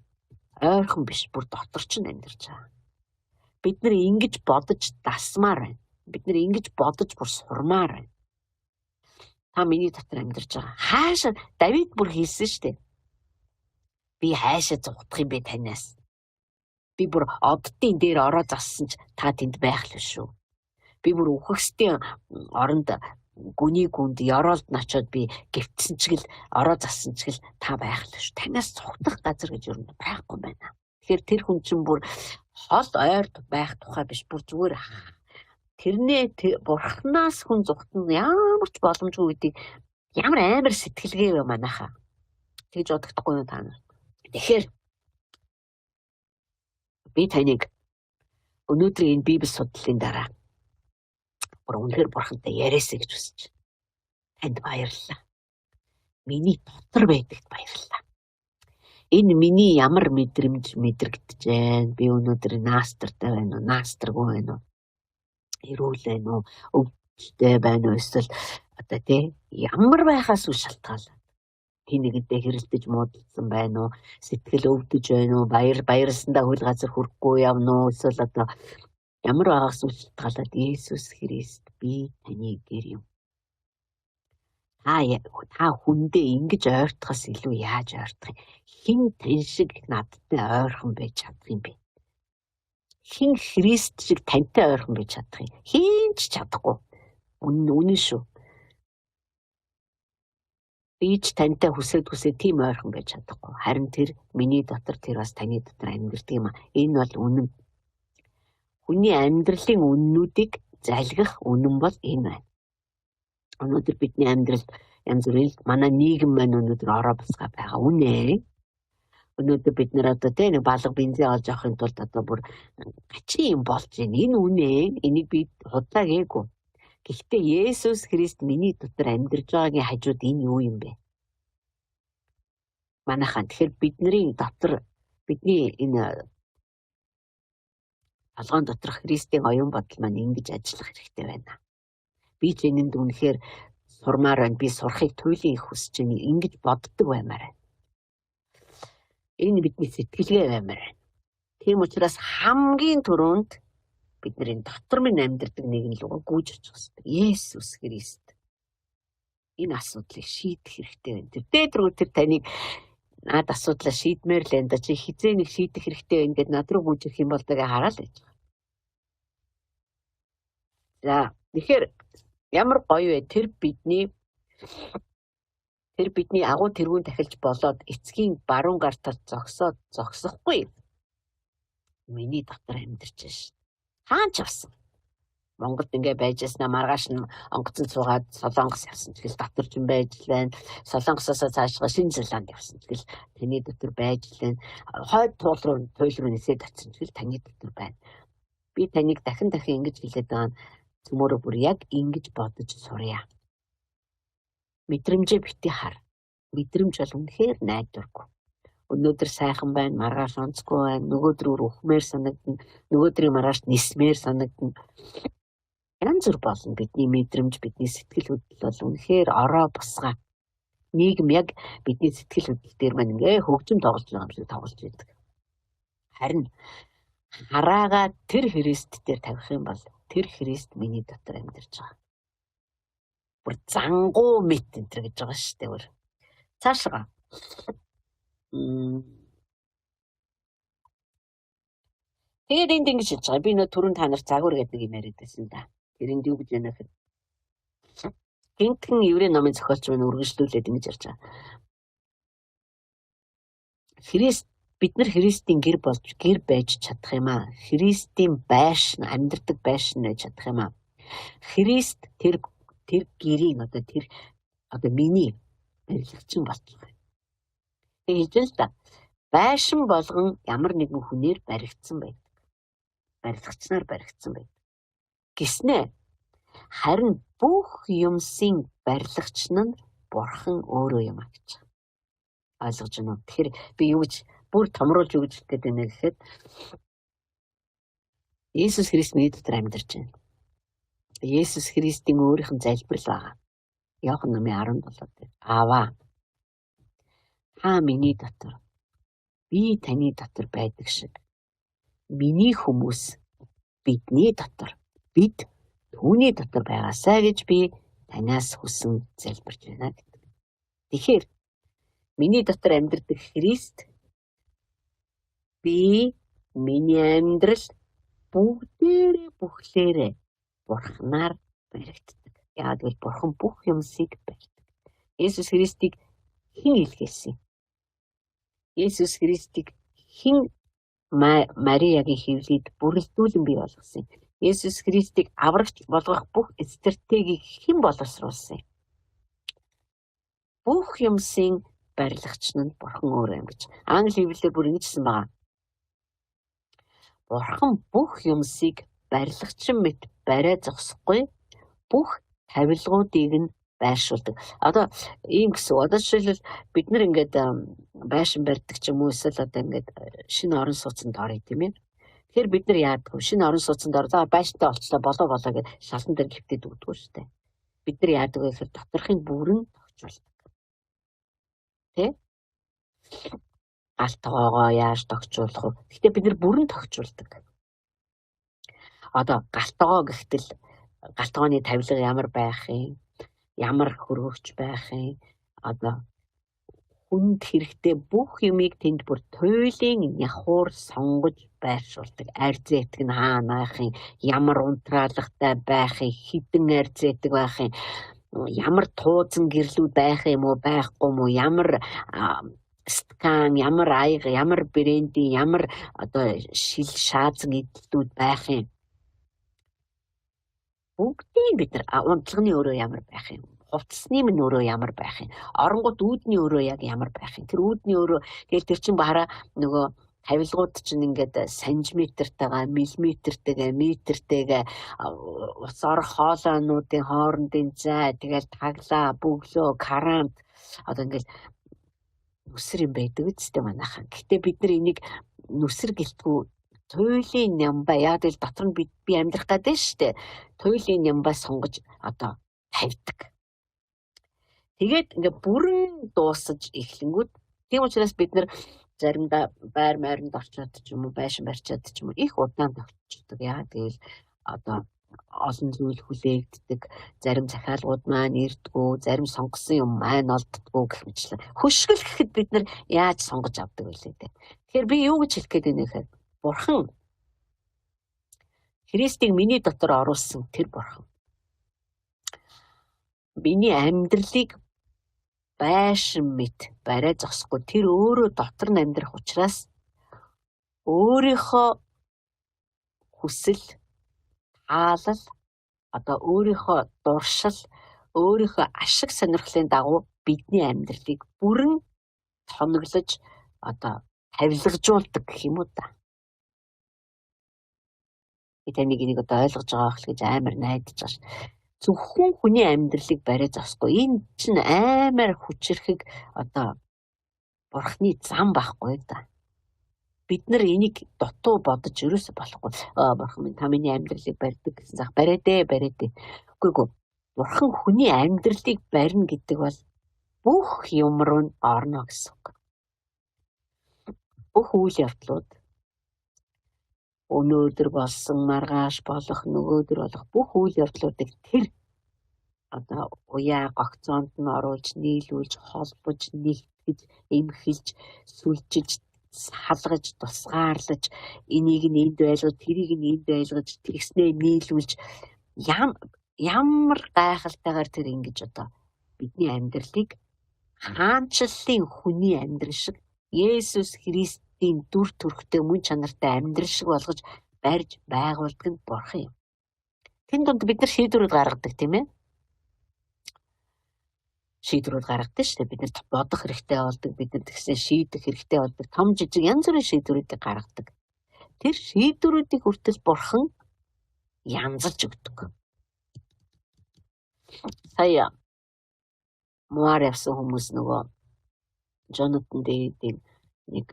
Ойрхон биш, бүр дотор ч амьдарч байгаа. Бид нар ингэж бодож дасмаар байна. Бид нар ингэж бодож бүр сурмаар байна. Та миний дотор амьдарч байгаа. Хаашаа Давид бүр хэлсэн шүү дээ. Би хаашаа зугдах юм бэ танаас? Би бүр оддын дээр ороо зассан ч та тэнд байх л шүү. Би бүр үхэгсдийн оронд гүний гүнд ёроолд начаад би гівтсэн чигэл ороо зассан чигэл та байх л шүү. Танаас зугдах газар гэж юу байхгүй байна. Тэгэхээр тэр хүн чинь бүр хол ойрд байх тухай биш, бүр зүгээр тэрнээ бурхнаас хүн зугтна ямар ч боломжгүй гэдгийг ямар амар сэтгэлгээ вэ манайхаа. Тэгж бодохдохгүй юу та нар. Тэгэхээр би таныг өнөөдрийн энэ Библи судлалын дараа үнэхээр бурхантай яриасаа гэж хүсэж танд баярлалаа. Миний дотор байдагт баярлалаа. Энэ миний ямар мэдрэмж мэдрэгдэж байна. Би өнөөдөр наастартай байна уу, наастаргүй байна уу? Эрүүл байна уу, өвдөлттэй байна уу? Эсвэл одоо тий ямар байхаас үл шалтгаалаад хин нэгэндээ хэрэлдэж муудалсан байна уу? Сэтгэл өвдөж байна уу? Баярлсандаа хөл газар хүрэхгүй явна уу? Эсвэл одоо ямар байгаас үл шалтгаалаад Есүс Христ би таны гэр юм. Та хүндээ ингэж ойртохоос илүү яаж ойртох юм? Хин тань шиг надтай ойрхон байж чадах юм бэ? Хин Христ шиг тантай ойрхон байж чадах юм? Хин ч чадахгүй. Үнэн шүү. Би ч тантай хүсээд тийм ойрхон байж чадахгүй. Харин тэр миний дотор, тэр бас таны дотор амьдардаг юм а. Энэ бол үнэн. Хүний амьдралын үннүүдийг залгих үнэн бол энэ байна. Өнөөдөр бидний амьдралд янз бүрийн манай нийгэм маань өнөөдөр ороо босгоо байгаа. Үнэ. Өнөөдөр бид нэр одоо нэг балга бензин олж авахын тулд одоо бүр гачи юм болж байна. Энэ үнэ. Энийг би худлаа гээгүй. Гэхдээ Есүс Христ миний дотор амьдарч байгаагийн хажууд энэ юу юм бэ? Манайхаа тэгэхээр бидний дотор бидний энэ толгойн доторх Христийн оюун бодол маань ингэж ажиллах хэрэгтэй байна. Би ч энэнд үнэхээр сурмаар байна. Би сурахыг туйлын их хүсэж байна. Ингэж боддог баймаар байна. Энэ бидний сэтгэлгээ баймаар байна. Тийм учраас хамгийн түрүүнд бидний дотор минь амьдардаг нэг л гүйж очих хэрэгтэй. Есүс Христ. Энэ асуудлыг шийдэх хэрэгтэй байна. Тэрдээ тэр таныг наад асуудлаа шийдмээр л энэ чи хизээ нэг шийдэх хэрэгтэй байна гэдээ над руу гүйж ирэх юм бол тэгээ хараад байж байгаа. За тэгэхээр ямар гоё вэ? Тэр бидний агуу тэргүүн тахилж болоод эцгийн баруун гартал зогсохгүй. Миний дотор амьдарч шээ. Хаач авсан. Монголд ингээ байж яснаа маргааш нь онгоцон цугаад Солонгос явсан. Тэгэл доторч юм байж лээ. Солонгосоос цаашгаа Шинэ Зеланд явсан. Тэгэл таны дотор байж лээ. Хойд туйл руу нисээд очсон. Тэгэл таны дотор байна. Би таныг дахин ингэж хэлээд байгаа. Цөмөрө бүр яг ингэж бодож сурья. Мэдрэмжээ бити хар. Мэдрэмж бол үнэхээр найдваргүй. Өнөөдөр сайхан байна, маргааш онцгүй байна, нөгөөдрөөр ухмаар санагдана, нөгөөдрийн маргааш нисмээр санагдана. Янз бүр болно бидний мэдрэмж, бидний сэтгэл хөдлөл бол үнэхээр ороо босгаа. Нийгэм яг бидний сэтгэл хөдлөл дээр маань ингээ хөгжим тоглож байгаа юм шиг тоглож байдаг. Харин хараагаа тэр Христ дээр тавих юм бол тэр Христ миний дотор амьдарч байгаа. Бүр зангуу мэт энэ гэж байгаа шүү дээ. Цаашгаа. Тэгээд энд ингэж хэлж байгаа. Би нөө түрүүн та нарт загвар гэдэг юм яриад байсан да. Тэрэнд юу гэж байна гэхээр гинтхэн еврей номын зохиолч маань үргэлжлүүлээд ингэж ярьж байгаа. Христ бид нар Христийн гэр болж гэр байж чадах юм аа. Христийн байшин, амьдардаг байшин байж чадах юм аа. Христ тэр гэрийн одоо миний барилгачин болж байгаа. Тэгж л та. байшин болгон ямар нэгэн хүнээр баригдсан байдаг. Барилгачнаар баригдсан байдаг. Гэснээ харин бүх юмсын барилгач нь Бурхан өөрөө юм а гэж. Ойлгож байна уу? Тэгэхээр би юу гэж бүр томруулж юу гэж хэлэх гээд байна гэхэд Есүс Христ миний дотор амьдарч байна. Есүс Христийн өөрийнх нь залбирал байгаа. Иохан номын 17 дээр Аава та миний дотор би таны дотор байдаг шиг миний хүмүүс бидний дотор бид түүний дотор байгаасаа гэж би танаас хүсэн залбирч байна гэдэг. Тэгэхээр миний дотор амьдардаг Христ би миний амьдрал бүгдээрээ Бурханаар баригддаг. Яг л Бурхан бүх юмсыг барьдаг. Есүс Христийг хэн илгээсэн? Есүс Христийг хэн Мариягийн хэвлэлд бүрэлдүүлэн бий болгосон? Есүс Христийг аврагч болгох бүх стратегийг хэн боловсруулсан? Бүх юмсын барилгач нь Бурхан өөрөө юм гэж. Англи хэлээр бүр ингэжсэн байгаа. Бурхан бүх юмсыг барилгачин мэт барай зогсохгүй бүх тавилгуудыг нь байршуулдаг. Одоо ийм гэсэн. Одоо жишээлбэл бид нар ингээд байшин барьдаг ч юм уу эсвэл одоо ингээд шинэ орон сууцнд орё тийм ээ. Тэгэхээр бид нар яадаг вэ? Шинэ орон сууцнд ороо байшинтай олчлоо болоо гэж шалан дээр гихтэд өгдөг шүү дээ. Бид нар яадаг вэ гэхээр доторхын бүрэн тогтжуулдаг. Тэ? Галт тоогоо яаж тогтжуулах вэ? Гэхдээ бид нар бүрэн тогтжуулдаг. Одоо галт тоогоо гэхтэл галт тоогооны тавилга ямар байх юм? Ямар хөргөгч байх юм? Одоо хүнд хэрэгтэй бүх юмыг тэнд бүр туйлын нягхуур сонгож байршуулдаг. Арзэтг нь хаана байх юм? Ямар унтраалгатай байх юм? Хідэн арзэтг байх юм? Ямар туузан гэрлүүд байх юм уу? Байхгүй юм уу? Ямар стакан, ямар аяга, ямар брендийн, ямар одоо шил шаазан эдлүүд байх юм? Бүгдийг бид нар унтлагын өөрөө ямар байх юм? Хувцсны минь өөрөө ямар байх юм? Оронгууд үүдний өөрөө яг ямар байх юм? Тэр үүдний өөрөө тэгэл тэр чин бахара нөгөө тавилгууд чинь ингээд сантиметртайгаа, миллиметртэйгээ, метртэйгээ ус орох хоолойнуудын хоорондын зай, тэгэл таглаа, бөглөө, карант одоо ингээд нүсэр юм байдаг үстэй манайхан. Гэхдээ бид нар энийг нүсэр гэлтгүү туйлын нямба яг л дотор нь би амьдрах гэдэг шүү дээ. Туйлын нямба сонгож одоо тавьдаг. Тэгээд ингээ бүрэн дуусаж эхлэнгүүт тийм учраас бид нар заримдаа байр майранд орчоод ч юм уу байшин барьчаад ч юм уу их удаан тогтчихдог. Яа тэгэл одоо олон зүйл хүлээгддэг, зарим захиалгууд маань ирдгүү, зарим сонгосон юм маань олддгүү гэх мэтлээ. Хөшгөл гэхэд бид нар яаж сонгож авдаг вэ лээ дээ. Тэгэхээр би юу гэж хэлэх гээд байна гэхээр Бурхан Христийг миний дотор оруулсан тэр Бурхан миний амьдралыг байшин мэт барай зогсохгүй тэр өөрөө дотор нь амьдрах учраас өөрийнхөө хүсэл, таалал, одоо өөрийнхөө дуршил, өөрийнхөө ашиг сонирхлын дагуу бидний амьдралыг бүрэн тоноглож одоо тавилгажуулдаг гэх юм уу та. Би таныг энийг одоо ойлгож байгаа хэл гэж амар найдаж байгаа ш. Зөвхөн хүний амьдралыг барай зогсохгүй. Энэ чинь амар хүчрхэг одоо Бурхны зам байхгүй да. Бид нар энийг дутуу бодож ерөөсө болохгүй. Бурхан минь та миний амьдралыг барьдаг гэсэн зах бариад ээ. Үгүй. Бурхан хүний амьдралыг барина гэдэг бол бүх юм руу орно гэсэн үг. Бүх үйл явдлууд өнөөдөр болсон маргааш болох нөгөөдөр болох бүх үйл явдлуудыг тэр одоо уяа гогцоонд нь оруулж нийлүүлж холбож нэгтгэж эмхэлж сүлжиж салгаж тусгаарлаж энийг нь энд байлгаж тэрийг нь энд байлгаж тэгснээ нийлүүлж ямар гайхалтайгаар тэр ингэж одоо бидний амьдралыг хаанчлалын хүний амьдрал шиг Есүс Христийн дүр төрхтэй мөн чанартай амьдрал шиг болгож барьж байгуулдаг нь Бурхан юм. Тэнд донд бид нар шийдвэрүүд гаргадаг тийм ээ. шийдвэрүүд гаргадаг шүү дээ. Бид нар бодох хэрэгтэй болдог, бид нар тэгсэн шийдэх хэрэгтэй болдог, том жижиг янз бүрийн шийдвэрүүдийг гаргадаг. Тэр шийдвэрүүдийг хүртэл Бурхан янзалж өгдөг. Сая мууар явсан хүмүүс нөгөө Джонатан Дэвидийн нэг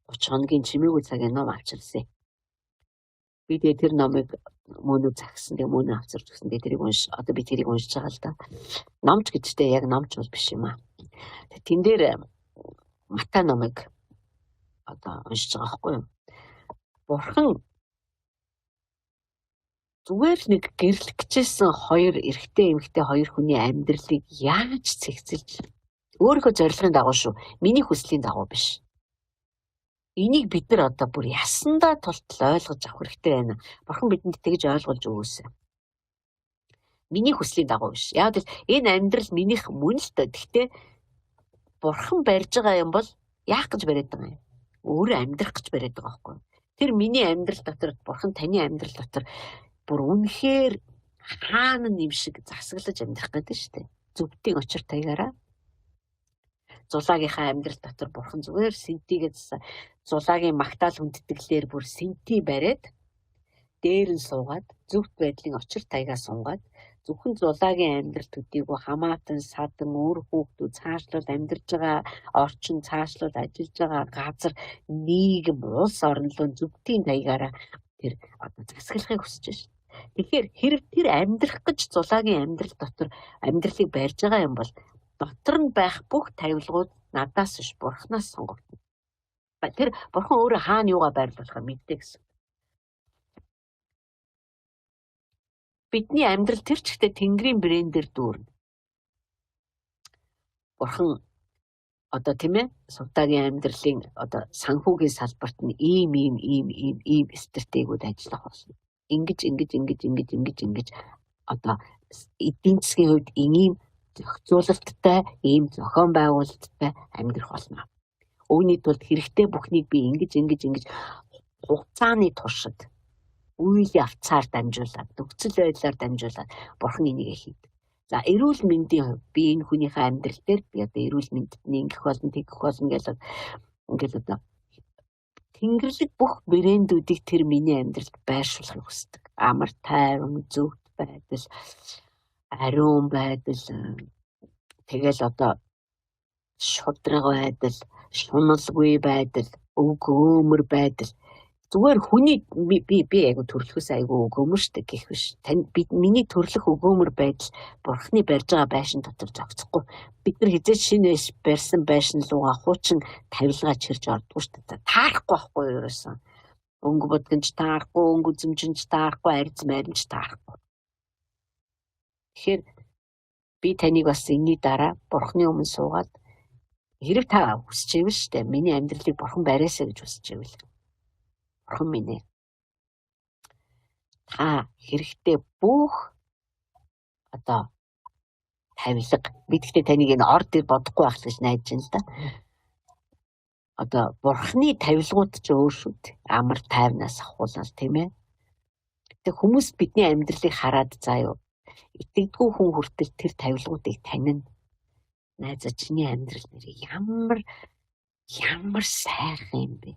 30 хоногийн чимээгүй цагийн ном авчирсан. Би тэгээ тэр номыг мөнөө загсан, тэгээ мөнөө авчирч өгсөн. Би тэрийг одоо би тэрийг уншиж байгаа л да. Номч гэжтэй яг номч бол биш юм аа. Тэн дээр Матай номыг одоо уншиж байгаа байхгүй юу? Бурхан зүгээр нэг гэрлэгчсэн хоёр эрэгтэй эмэгтэй хоёр хүний амьдралыг яаж цэгцэлж өөрийнхөө зорилгын дагуу шүү. Миний хүслийн дагуу биш. Энийг бид нар одоо бүр ясандаа тултал ойлгож авах хэрэгтэй байна. Бурхан бидэнд тэгж ойлгуулж өгөөсэй. Миний хүслийн дагуу биш. Яг л энэ амьдрал минийх мөн л дээ. Гэхдээ Бурхан барьж байгаа юм бол яах гэж бариад байгаа юм? Өөрөө амьдрах гэж бариад байгаа байхгүй юу? Тэр миний амьдрал дотор, Бурхан таны амьдрал дотор бүр үнэхээр хаана нэм шиг засаглаж амьдрах гэдэг шүү дээ. Зүвтийн очир таягаараа. Зулаагийнхаа амьдрал дотор Бурхан зүгээр сентигээд зулаагийн магтаал хүндэтгэлээр бүр сенти бариад дээр нь суугаад зөвхт байдлын очир таягаа сунгаад зөвхөн зулаагийн амьдрал төдийгүй хамаатан садан өөр хүүхдүүд цаашлуулж амьдарч байгаа орчин цаашлуулж ажиллаж байгаа газар нийгэм улс орн руу зөвхтийн таягаараа тэр одоо засаглахыг хүсэж байна. Тэгэхээр хэрэг тэр амьдрах гэж зулаагийн амьдрал дотор амьдралыг барьж байгаа юм бол дотор нь байх бүх тавилгууд надаас биш Бурханаас сонгогдно. Тэр Бурхан өөрөө хаана юугаа байрлуулахаа мэддэг гэсэн. Бидний амьдрал тэр ч ихтэй Тэнгэрийн брэндээр дүүрнэ. Бурхан одоо тийм ээ сувтагийн амьдралын одоо санхүүгийн салбарт нь ийм стратегиуд ажиллах болно. Ингэж одоо эдийн засгийн хувьд ийм зохицуулалттай, ийм зохион байгуулалттай амьдрах болно. Үүний тулд хэрэгтэй бүхнийг би ингэж хугацааны туршид үйл явцаар дамжуулаад, нөхцөл байдлаар дамжуулаад Бурхан энийг хийдэг. За эрүүл мэндийн хувьд би энэ хүнийхээ амьдрал дээр би одоо эрүүл мэндэд ингэх болно, тэгэх болно гэж ингээд одоо Тэнгэрлэг бүх брэндүүдийг тэр миний амьдралд байршуулахыг хүсдэг. Амар тайван, зөвхт байдал, ариун байдал, тэгэл одоо шудраг байдал, шуналгүй байдал, өг өмөр байдал. Зүгээр хүний би айгу төрлөхөөс айгу өгөөмөр штэ гэх биш. Миний төрлөх өгөөмөр байдал Бурханы барьж байгаа байшин дотор зогцохгүй. Бид нар хизээч шинэ барьсан байшин руугаа хуучин тавилгаа чирж ордгоо штэ. Таарахгүй байхгүй юу ерөөсөн. Өнгө бодгонч таарахгүй, өнгө үзэмжинч таарахгүй, арьц маринч таарахгүй. Тэгэхээр би таныг бас энэний дараа Бурханы өмнө суугаад хэрэг та хүсэж ивэл штэ. Миний амьдралыг Бурхан бариасаа гэж хүсэж ивэл. Бурхан минь ээ. Та хэрэгтэй бүх одоо тавилга бид гэхдээ таныг энэ орд бодохгүй байх гэж найдаж байна л да. Одоо Бурханы тавилгууд ч өөр шүү дээ. Амар тайвнаас ахуулаад тийм ээ. Тэг хүмүүс бидний амьдралыг хараад заа юу. Итгэдэггүй хүн хүртэл тэр тавилгуудыг танина. Найзаа чиний амьдрал нэр ямар сайхан юм бэ?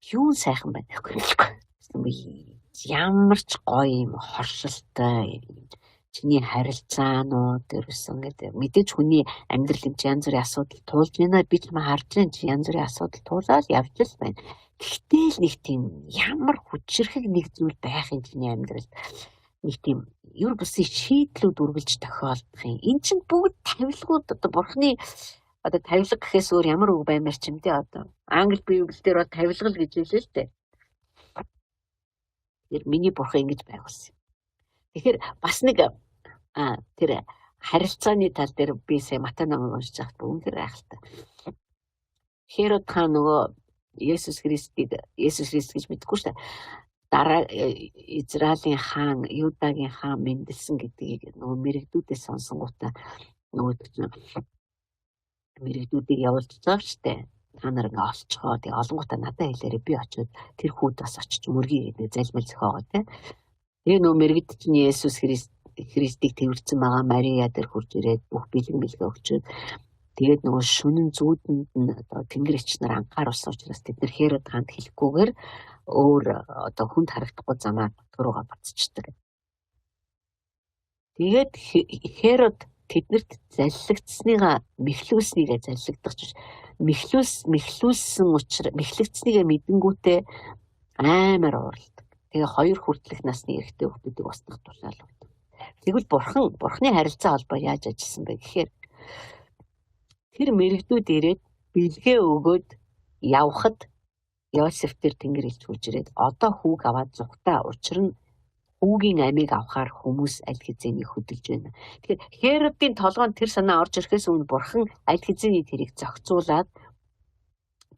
Юу сайхан байна гэхгүй. Ямар ч гоё юм хоршилтой чиний харилцаанууд ерөөсөн гэдэг мэдээж хүний амьдрал энэ янз бүрийн асуудал туулж байна. Би ч харж байна чи янз бүрийн асуудал туулаад явж л байна. Гэхдээ л нэг тийм ямар хүчрхэг нэг зүйл байх юм чиний амьдралд нэг тийм ер бусын шийдлүүд үргэлж тохиолдох юм. Эн чинь бүгд тавилгууд одоо Бурханы одоо тавилга гэхээс өөр ямар үг баймар ч юм дээ одоо. Англи библиэлд тавилга л гэж хэлээ л дээ. Тэр миний Бурхан ингэж байгуулсан. Тэгэхээр бас нэг тэр харилцааны тал дээр би сая Матай номыг уншиж байхад үнэхээр гайхалтай. Херод хаан нөгөө Есүс Христ гэж мэдгүй шүү дээ. Дараа Израилийн хаан, Юдагийн хаан мэндэлсэн гэдгийг нөгөө мэрэгдүүдээс сонсонгуудаа нөгөө мэрэгдүүдийг явуулж байгаа шүү дээ. Та нар ингээ олцгоо тий олонгуудаа надад хэлээрээ би очиод тэр хүүд бас очиж мөргий гэдэг залмил зохиогоо тий. Тэгээ нөгөө мэрэгд чинь Есүс Христ Христийг тэрвэрсэн байгаа Мария дээр хурж ирээд бүх бэлэг мэлгээ өгчөөд тэгээд нөгөө шөнөн зүүдэнд нь одоо тэнгэр ичнэр анхааруулсан учраас тэд нар Херод хаанд хэлэхгүйгээр өөр одоо хүнд харагдахгүй замаар төрөөгөө буцчихдаг. Тэгээд Херод тэднэрт заллагдсныгаа мэхлүүлснийгээ заллагдах мэхлүүлсэн учраас мэхлэгдснийгээ мэдэнгүүтээ амар уурладаг. Тэгээ 2 хүртэлх насны эрэгтэй хүүхдүүдийг устгах тушаал өгдөг. Тэгвэл бурхны харилцаа холбоо яаж ажилласан бэ гэхээр тэр мэрэгдүүд ирээд бэлгээ өгөөд явхад Йосеф тэр тэнгэр илч хурж ирээд одоо хүүг аваад зүгтаа учир нь хүүгийн амийг авахаар хүмүүс аль хэзээний хөдөлж байна. Тэгэхээр Херодын толгойд тэр санаа орж ирэхээс өмнө бурхан аль хэзээний тэрийг зохицуулаад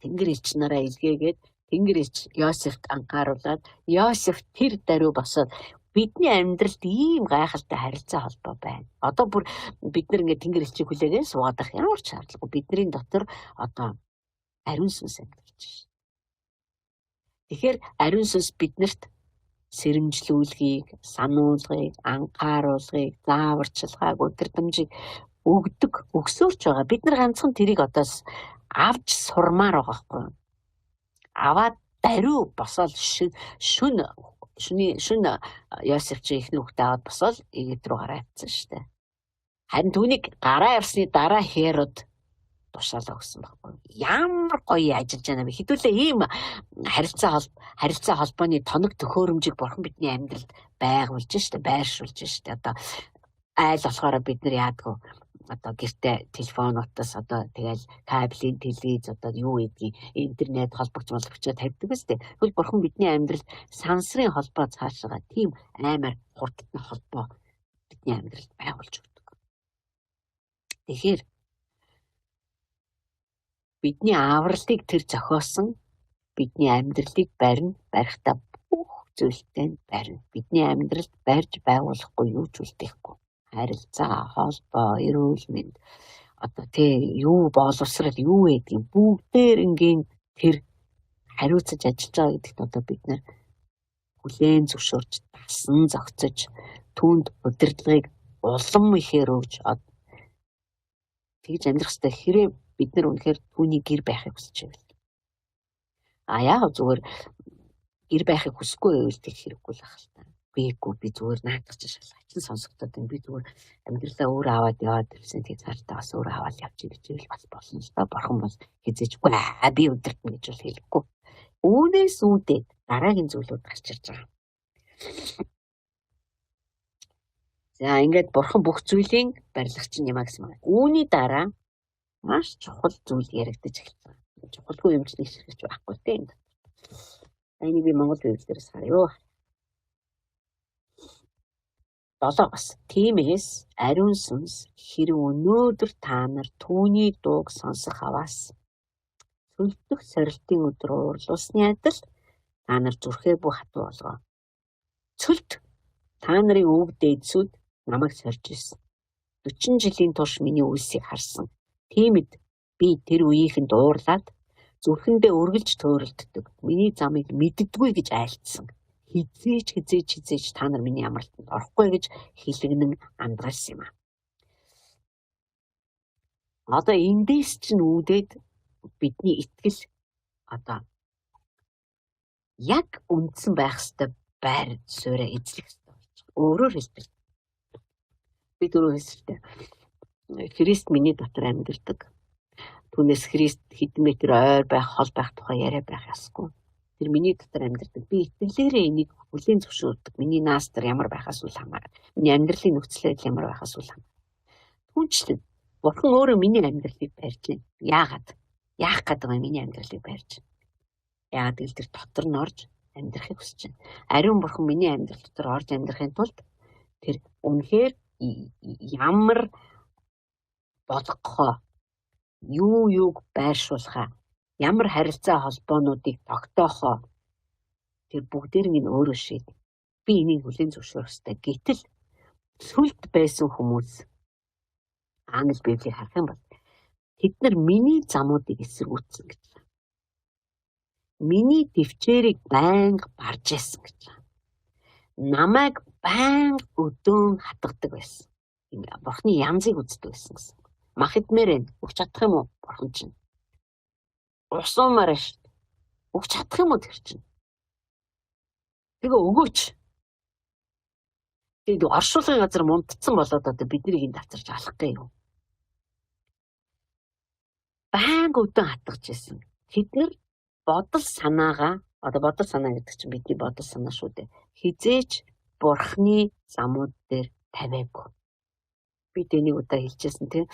тэнгэр илч нараа илгээгээд тэнгэр илч Йосефт анхааруулад Йосеф тэр даруй босоод бидний амьдралд ийм гайхалтай харилцаа холбоо байна. Одоо бүр бид нар ингээд тэнгэр илчийг хүлээгээд суугаад байх ямар ч шаардлагагүй. Бидний дотор одоо ариун сүнс амьдарч байна. Тэгэхээр ариун сүнс биднэрт сэрэмжлүүлгийг, сануулгыг, анхааруулгыг, зааварчилгааг, удирдамжийг өгсөөрч байгаа. Бид нар ганцхан тэрийг одоо авч сурмаар байгаа байхгүй юу? Аваад даруй босоод шүн Йосеф чи ихний хүүхдээ аваад босоод Египт рүү гараа явцсан шүү дээ. Харин түүнийг гараа явсны дараа Херод тушаалаа өгсөн байхгүй. Ямар гоё ажиллаж байна вэ? Хэдүүлээ ийм харилцаа холбооны тоног төхөөрөмжийг бурхан бидний амьдралд байгуулж штэ, байршуулж штэ. Одоо айл болохоор бид нар яадгүй одоо гэртээ телефон утас одоо тэгэл кабелийн телевиз одоо юу гэдгийг интернет холбогч тавьдаг үстэй. Тэгвэл бурхан бидний амьдралд сансрын холбоо цаашаа тийм амар хурдтай холбоо бидний амьдралд байгуулж өгдөг. Тэгэхээр бидний авралыг тэр зохиосон, бидний амьдралыг барихтаа бүх зүйлтэй барина. Бидний амьдралд барьж байгуулахгүй юу ч үлдээхгүй. Харилцаа, холбоо, эрүүл мэнд одоо юу боловсрал юу гэдгийг бүгдээр ингийн тэр хариуцаж ажиллаж байгаа гэдэгт одоо бид нар хүлээн зөвшөөрч, дасан зохицож, түүнд удирдлагыг улам ихээр өгж тэгж амьдрах хэрэгтэй. Хэрэг бид нар үнэхээр түүний гэр байхыг хүсэж байвал. Яг зүгээр гэр байхыг хүсэхгүй байвал тэг хэрэггүй л ахал та. Би зүгээр наадах чинь шалгаачин сонсогдоод байна. Би зүгээр амьдралаа өөр аваад яваад ирсэн. Тэгээ цаашдаа бас өөр аваад явчих гэж байвал бас болно л да. Бурхан бол хизээчгүй би өдөртнө гэж бол хэлэхгүй. Үүнээс үүдээд дараагийн зүйлүүд гарч ирж байгаа. За ингээд бурхан бүх зүйлийн барилгач юм а гэсэн байна. Үүний дараа маш чухал зүйл яригдаж эхэлсэн. Чухалгүй юм чинь их хэрэгч байхгүй тийм. Энийг би Монгол хэлээр харъя. 7 тиймээс ариун сүнс хэрэг өнөөдөр та нар түүний дууг сонсох аваас сүлдөх сорилтын өдөр уурлуусны адил та нар зүрхээ бүх хатуу болгоо. Цөлд та нарын өв дээдсүүд намайг сорж ирсэн. 40 жилийн турш миний үлсийг харсан. Тиймд би тэр үеийнхэнд уурлаад зүрхэндээ үргэлж төөрөлддөг. Миний замыг мэддэггүй гэж айлтсан. Хизээч та нар миний амралтанд орохгүй гэж хэлэгнэн андгаалсан юм а. Одоо эндээс чинь үүдээд бидний итгэл одоо яг үндсэн байх ёстой байр суурь эзлэх ёстой болж байгаа. Өөрөөр хэлбэл би түрүү хэлсэн. Христ миний дотор амьдардаг. Түүнээс Христ хэдэн метр ойр байх, хол байх тухай яриа байх ёсгүй. Тэр миний дотор амьдардаг. Би итгэлээрээ энийг хүлээн зөвшөөрдөг. Миний наастар ямар байхаас үл хамааран. Миний амьдралын нөхцөл байдал ямар байхаас үл хамааран. Түүнчлэн бурхан өөрөө миний амьдралыг барьж байна. Яагаад? Яах гэдэг вэ миний амьдралыг барьж? Яагаад гэвэл тэр дотор нь орж амьдрахыг хүсэж байна. Ариун бурхан миний амьдрал дотор орж амьдрахын тулд тэр үнэхээр ямар болгохоо, юуг байршуулахаа, ямар харилцаа холбоонуудыг тогтоохоо тэр бүгдээр нь өөрөө шийд. Би энийг хүлээн зөвшөөрөх ёстой. Гэтэл сүлд байсан хүмүүс англи библийг харах юм бол тэд нар миний замуудыг эсэргүүцсэн гэж байна. Миний төвчээрийг байнга барж яасан гэж байна. Намайг баян өдөөн хатгадаг байсан. Бурхны янзыг үздэг байсан гэсэн. Мах идмээр энэ өгч чадах юм уу? Бурхан чинь. Усуумаар ш. Өгч чадах юм уу тэр чинь? Тэгээ өгөөч. Тэгээд оршуулгын газар мундцсан болоод одоо биднийг энэ давтарч алах гээ юу? Баян өдөөн хатгаж байсан. Тэд нар бодол санаагаа одоо бодол санаа гэдэг чинь бидний бодол санаа шүү дээ. Хизээч Бурхны замууд дээр тавиагүй. Би тэнийг удаа хэлчихсэн тийм.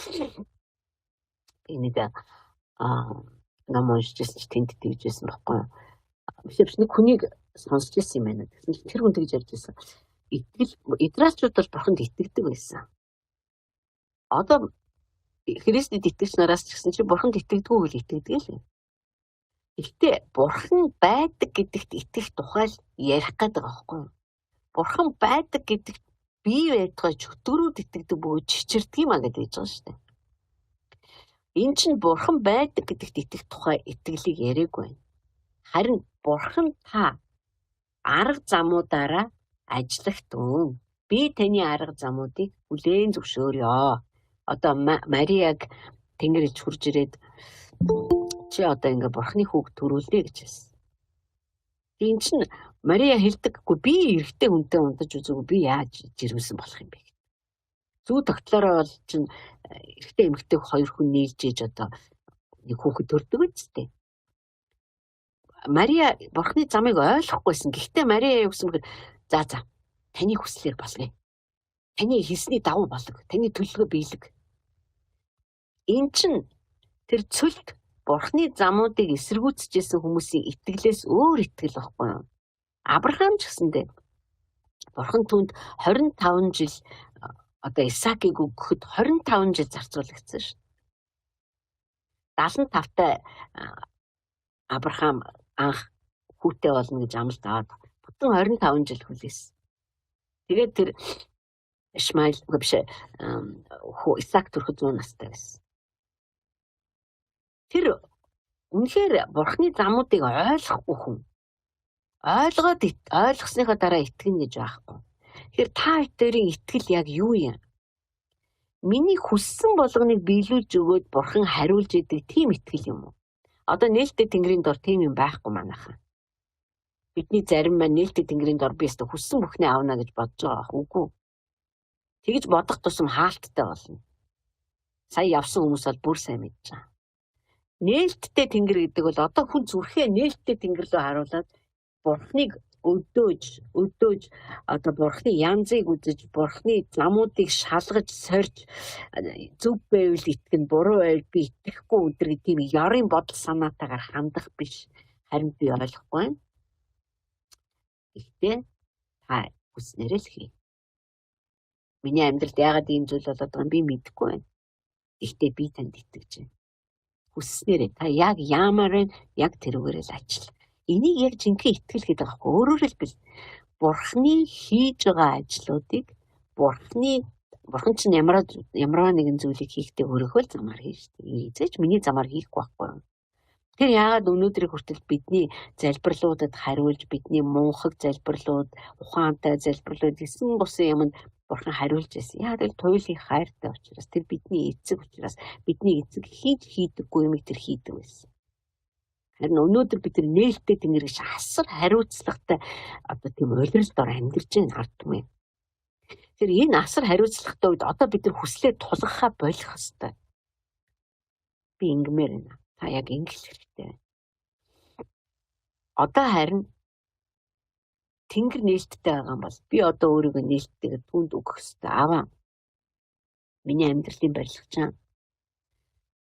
Би нэг ном уншижсэн чи тэнд тэгжсэн байхгүй юу? Биш нэг хүнийг сонсч ирсэн юм байна. Тэгсэн тэр хүн тэгж ярьж байсан. Идрачууд бол Бурханд итгэдэг байсан. Одоо Христэд итгэж нараас ч гэсэн чи Бурханд итгэдэггүй хөл итгэдэг л. Гэхдээ Бурхан байдаг гэдэгт итгэх тухай ярих гэдэг байхгүй юу? Бурхан байдаг гэдэгт бие байтугай чөтгөрүүд итгэдэг бөгөөд чичирдэг юм а гэж хэлж байгаа шүү дээ. Энэ чинь Бурхан байдаг гэдэгт итгэх тухай итгэлийг яриаггүй байна. Харин Бурхан та арга замуудаараа ажиллахтун. Би таны арга замуудыг хүлээн зөвшөөрье. Одоо Марияг Тэнгэр ич хурж ирээд чи одоо ингээ Бурханы хүүг төрүүлнэ гэж хэлсэн. Тийм чинь Мария хэлдэггүй би эрэгтэй хүнтэй унтаж үзээгүй би яаж жирэмсэн болох юм бэ? Зүү тогтлороо бол чинь эрэгтэй эмэгтэй хоёр хүн нийлж ээж одоо нэг хүүхэд төрдөг үстэй. Мария Бурханы замыг ойлгохгүйсэн. Гэхдээ Мария юу гэсэн бэ? За таны хүслээр болгоё. Таны хэлсний давуу болог. Таны төлөвлөгөө биелэг. Энэ чинь тэр цөлд Бурханы замуудыг эсэргүүцэжсэн хүмүүсийн итгэлээс өөр итгэл байхгүй юу? Авраам ч гэсэндээ Бурхан түүнд 25 жил одоо Исаакийг өгөхөд 25 жил зарцуулагдсан шүү. 75-тай Авраам анх хүүтэй болно гэж амлалт аваад бүтэн 25 жил хүлээсэн. Тэгээд тэр Ишмаил биш Исаак төрөхөд 100 настай байсан. Тэр үнэхээр Бурханы замуудыг ойлгохгүй хүн. Ойлгосныхоо дараа итгэнэ гэж байхгүй. Тэгэхээр та хоёрын итгэл яг юу юм? Миний хүссэн болгоныг биелүүлж өгөөд Бурхан хариулж идэг тийм итгэл юм уу? Одоо нээлттэй Тэнгэрийн дор тийм юм байхгүй манайхаа. Бидний зарим маань нээлттэй Тэнгэрийн дор би өстө хүссэн бүхнээ авна гэж бодож байгаа. Үгүй. Тэгж бодох тусам хаалттай болно. Сая явсан хүмүүс бол бүр сайн мэдж байгаа. Нээлттэй Тэнгэр гэдэг бол одоо хүн зүрхээ нээлттэй Тэнгэр рүү харуулад Бурханыг өдөөж одоо Бурханы янзыг үзэж Бурханы замуудыг шалгаж сорж зөв байвал итгэн буруу байвал би итгэхгүй өдр гэдэг тийм ярын бодол санаатаагаар хандах биш. Харин би ойлгохгүй байна. Гэхдээ та хүснээрээ л хий. Миний амьдралд яагаад ийм зүйл болоод байгааг би мэдэхгүй байна. Гэхдээ би танд итгэж байна. Хүснээрээ та яг яамаар вэ? Яг тэрүүгээр л ажил. Энийг яг жинхэнэ итгэл гэдэг аахгүй. Өөрөөр хэлбэл Бурханы хийж байгаа ажлуудыг Бурхан чинь ямар нэгэн зүйлийг хийхдээ өөрөөхөө л замаар хийж дээ. Эзэж миний замаар хийхгүй байхгүй. Тэр яагаад өнөөдрийг хүртэл бидний залбирлуудад хариулж бидний мунхаг залбирлууд, ухаантай залбирлууд гэсэн бусан юмд Бурхан хариулж байсан. Яг л туйлын хайртай учраас тэр бидний эцэг учраас бидний эцэг хийж хийдэггүй юмыг тэр хийдэг байсан. Харин өнөөдөр бид нээлттэй Тэнгэр гэж асар хариуцлагатай одоо тийм улиралд ор амьдарч байгаа хардмын. Тэр энэ асар хариуцлагатай үед одоо бид нар хүслээ тулгахаа болох хэвээр. Би ингэмээр байна. Та яг ингэх хэрэгтэй. Одоо харин Тэнгэр нээлттэй байгаа юм бол би одоо өөрийгөө нээлттэйгээр түнд өгөх хэрэгтэй. Аваа. Миний амьдралын барилгачаа.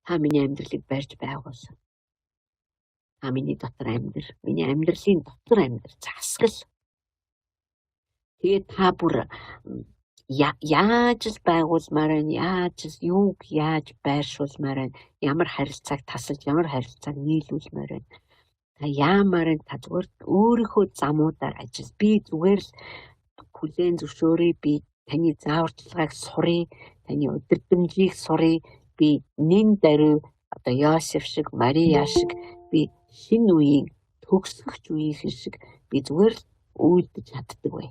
Та миний амьдралыг барьж байгуул. Та миний дотор амьдрал, миний амьдралын дотор амьдрал засгал. Тэгээд та бүр яаж л байгуулмаар байна, яаж байршуулмаар байна, ямар харилцааг тасалж, ямар харилцааг нийлүүлмээр байна. Та яамаар та зүгээр өөрийнхөө замуудаар ажил. Би зүгээр л хүлээн зөвшөөрье, би таны зааварчилгааг сурыг, таны удирдамжийг сурыг, би нэн даруй одоо Йосеф шиг, Мария шиг би шинэ үеийн төгсгөгч үеийн шиг би зүгээр л үйлдэж чаддаг бай.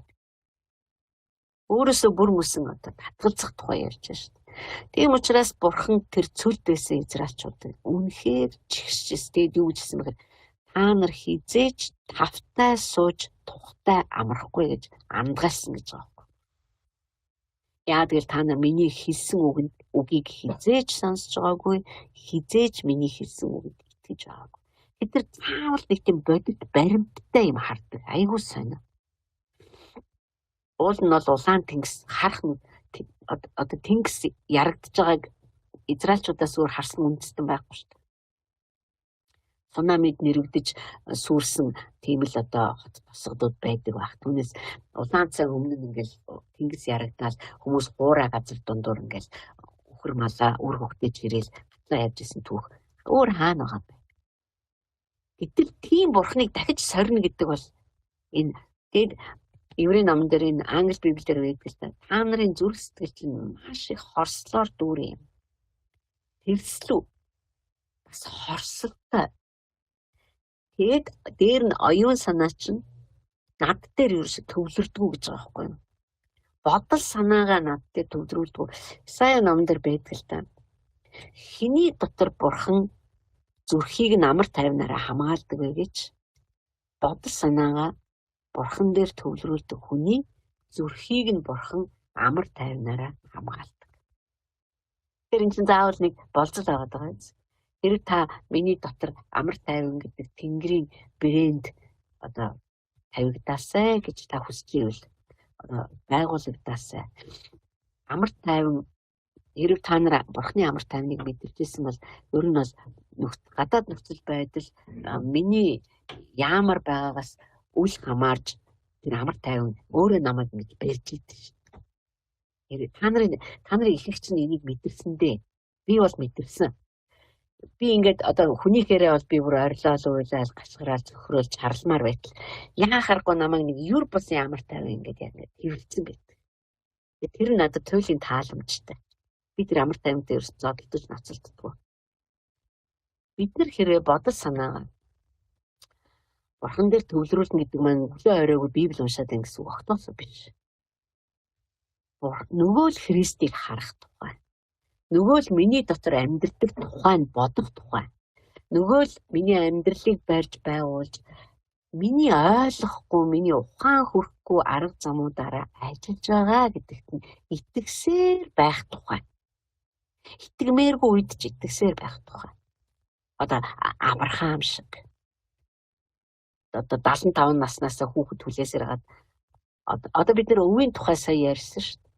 Өөрөөсөө бүр мөсөн одоо татгалзах тухай ярьж байна шүү дээ. Тийм учраас бурхан тэр цөлд байсан израилчуудыг үнэхээр чигшжээс тэгээд юу гэжсэн бэхээр та нар хизээж тавтай сууж тухтай амрахгүй гэж андгаалсан гэж байгаа юм. Яа тэгэл та нар миний хэлсэн үгийг хизээж сонсож байгаагүй, хизээж миний хэлсэн үгэнд итгэж байгаагүй. Бид нар заавал нэг тийм бодит баримттай юм хардаг. Айгуу сонио. Уул нь бол улаан тэнгис харах одоо тэнгис ярагдж байгааг израилчуудаас өөр харсан үндэстэн байхгүй шүү дээ. Цунамид нэрвдэж сүрсэн тийм л одоо хот босгодууд байдаг баг. Түүнээс улаан цаг өмнө нь ингээл тэнгис ярагдаад хүмүүс хуурай газар дундуур ингээл өхөр малаа үр хөвгтөж ирээл хатлаа явж исэн түүх өөр хаана байгаа бэ? Гэтэл тийм бурхныг дахиж сорно гэдэг бол энэ тэгэд Еврей номон дээр энэ англи библиэр байдаг л та нарын зүрх сэтгэл чинь маш их хорслоор дүүрэн юм. Тэрслүү бас хорсолтой. Тэгээд дээр нь оюун санаа чинь над дээр ерөөсө төвлөрдгүү гэж байгаа байхгүй юу? Бодол санаагаа над дээр төвлөрүүлдгүү. Исая номон дээр байдаг л та. Хиний дотор бурхан зүрхийг нь амар тайвнараа хамгаалдаг вэ гэж бодол санаагаа бурхан дээр төвлөрүүлдэг хүний зүрхийг нь бурхан амар тайвнараа хамгаалдаг. Тэр энэ чинь заавал нэг болцол аваад байгаа юм. Тэр та миний дотор амар тайван гэдэг Тэнгэрийн брэнд одоо тавигдаасай гэж та хүсэж ивэл байгууллагдаасай. Амар тайван хэрэг та нар бурхны амар тайвныг мэдэрчээсэн бол ер нь бол гадаад нөхцөл байдал миний яамар байгаагаас үл хамаарж тэр амар тайван өөрөө намайг мэдж барьж идэв шүү дээ. Та нарын ихэнх чинь энийг мэдэрсэндээ би бол мэдэрсэн. Би ингээд одоо хүнийхээрээ бол би бүр орилол уйлал гашгараал зөвхөрөөлж харалмаар байтал яахааргүй намайг нэг юр бус амар тайван ингээд яг хэвлэлцэн байдаг. Тэр надад туйлын тааламжтай. Би тэр амар тайвантай ерөөс зодтолж нацалддаг. Бид нар хэрэг бодол санаагаа бурхан дээр төвлөрүүлнэ гэдэг маань өглөө оройгүй Библи уншаад ин гэсэн үг огтоосоо биш. Нөгөө л Христийг харах тухай. Нөгөө л миний дотор амьдрэх тухай нь бодох тухай. Нөгөө л миний амьдралыг барьж байгуулж миний ойлгохгүй, миний ухаан хүрхгүй арга замуудаараа ажиллаж байгаа гэдэгт нь итгэсээр байх тухай. Итгэмээргүй үед ч итгэсээр байх тухай. Одоо Авраам шиг одоо 75 наснаас хүүхэд хүлээсээр хагаад одоо бид нэр өвийн тухай сая ярьсан шүү дээ.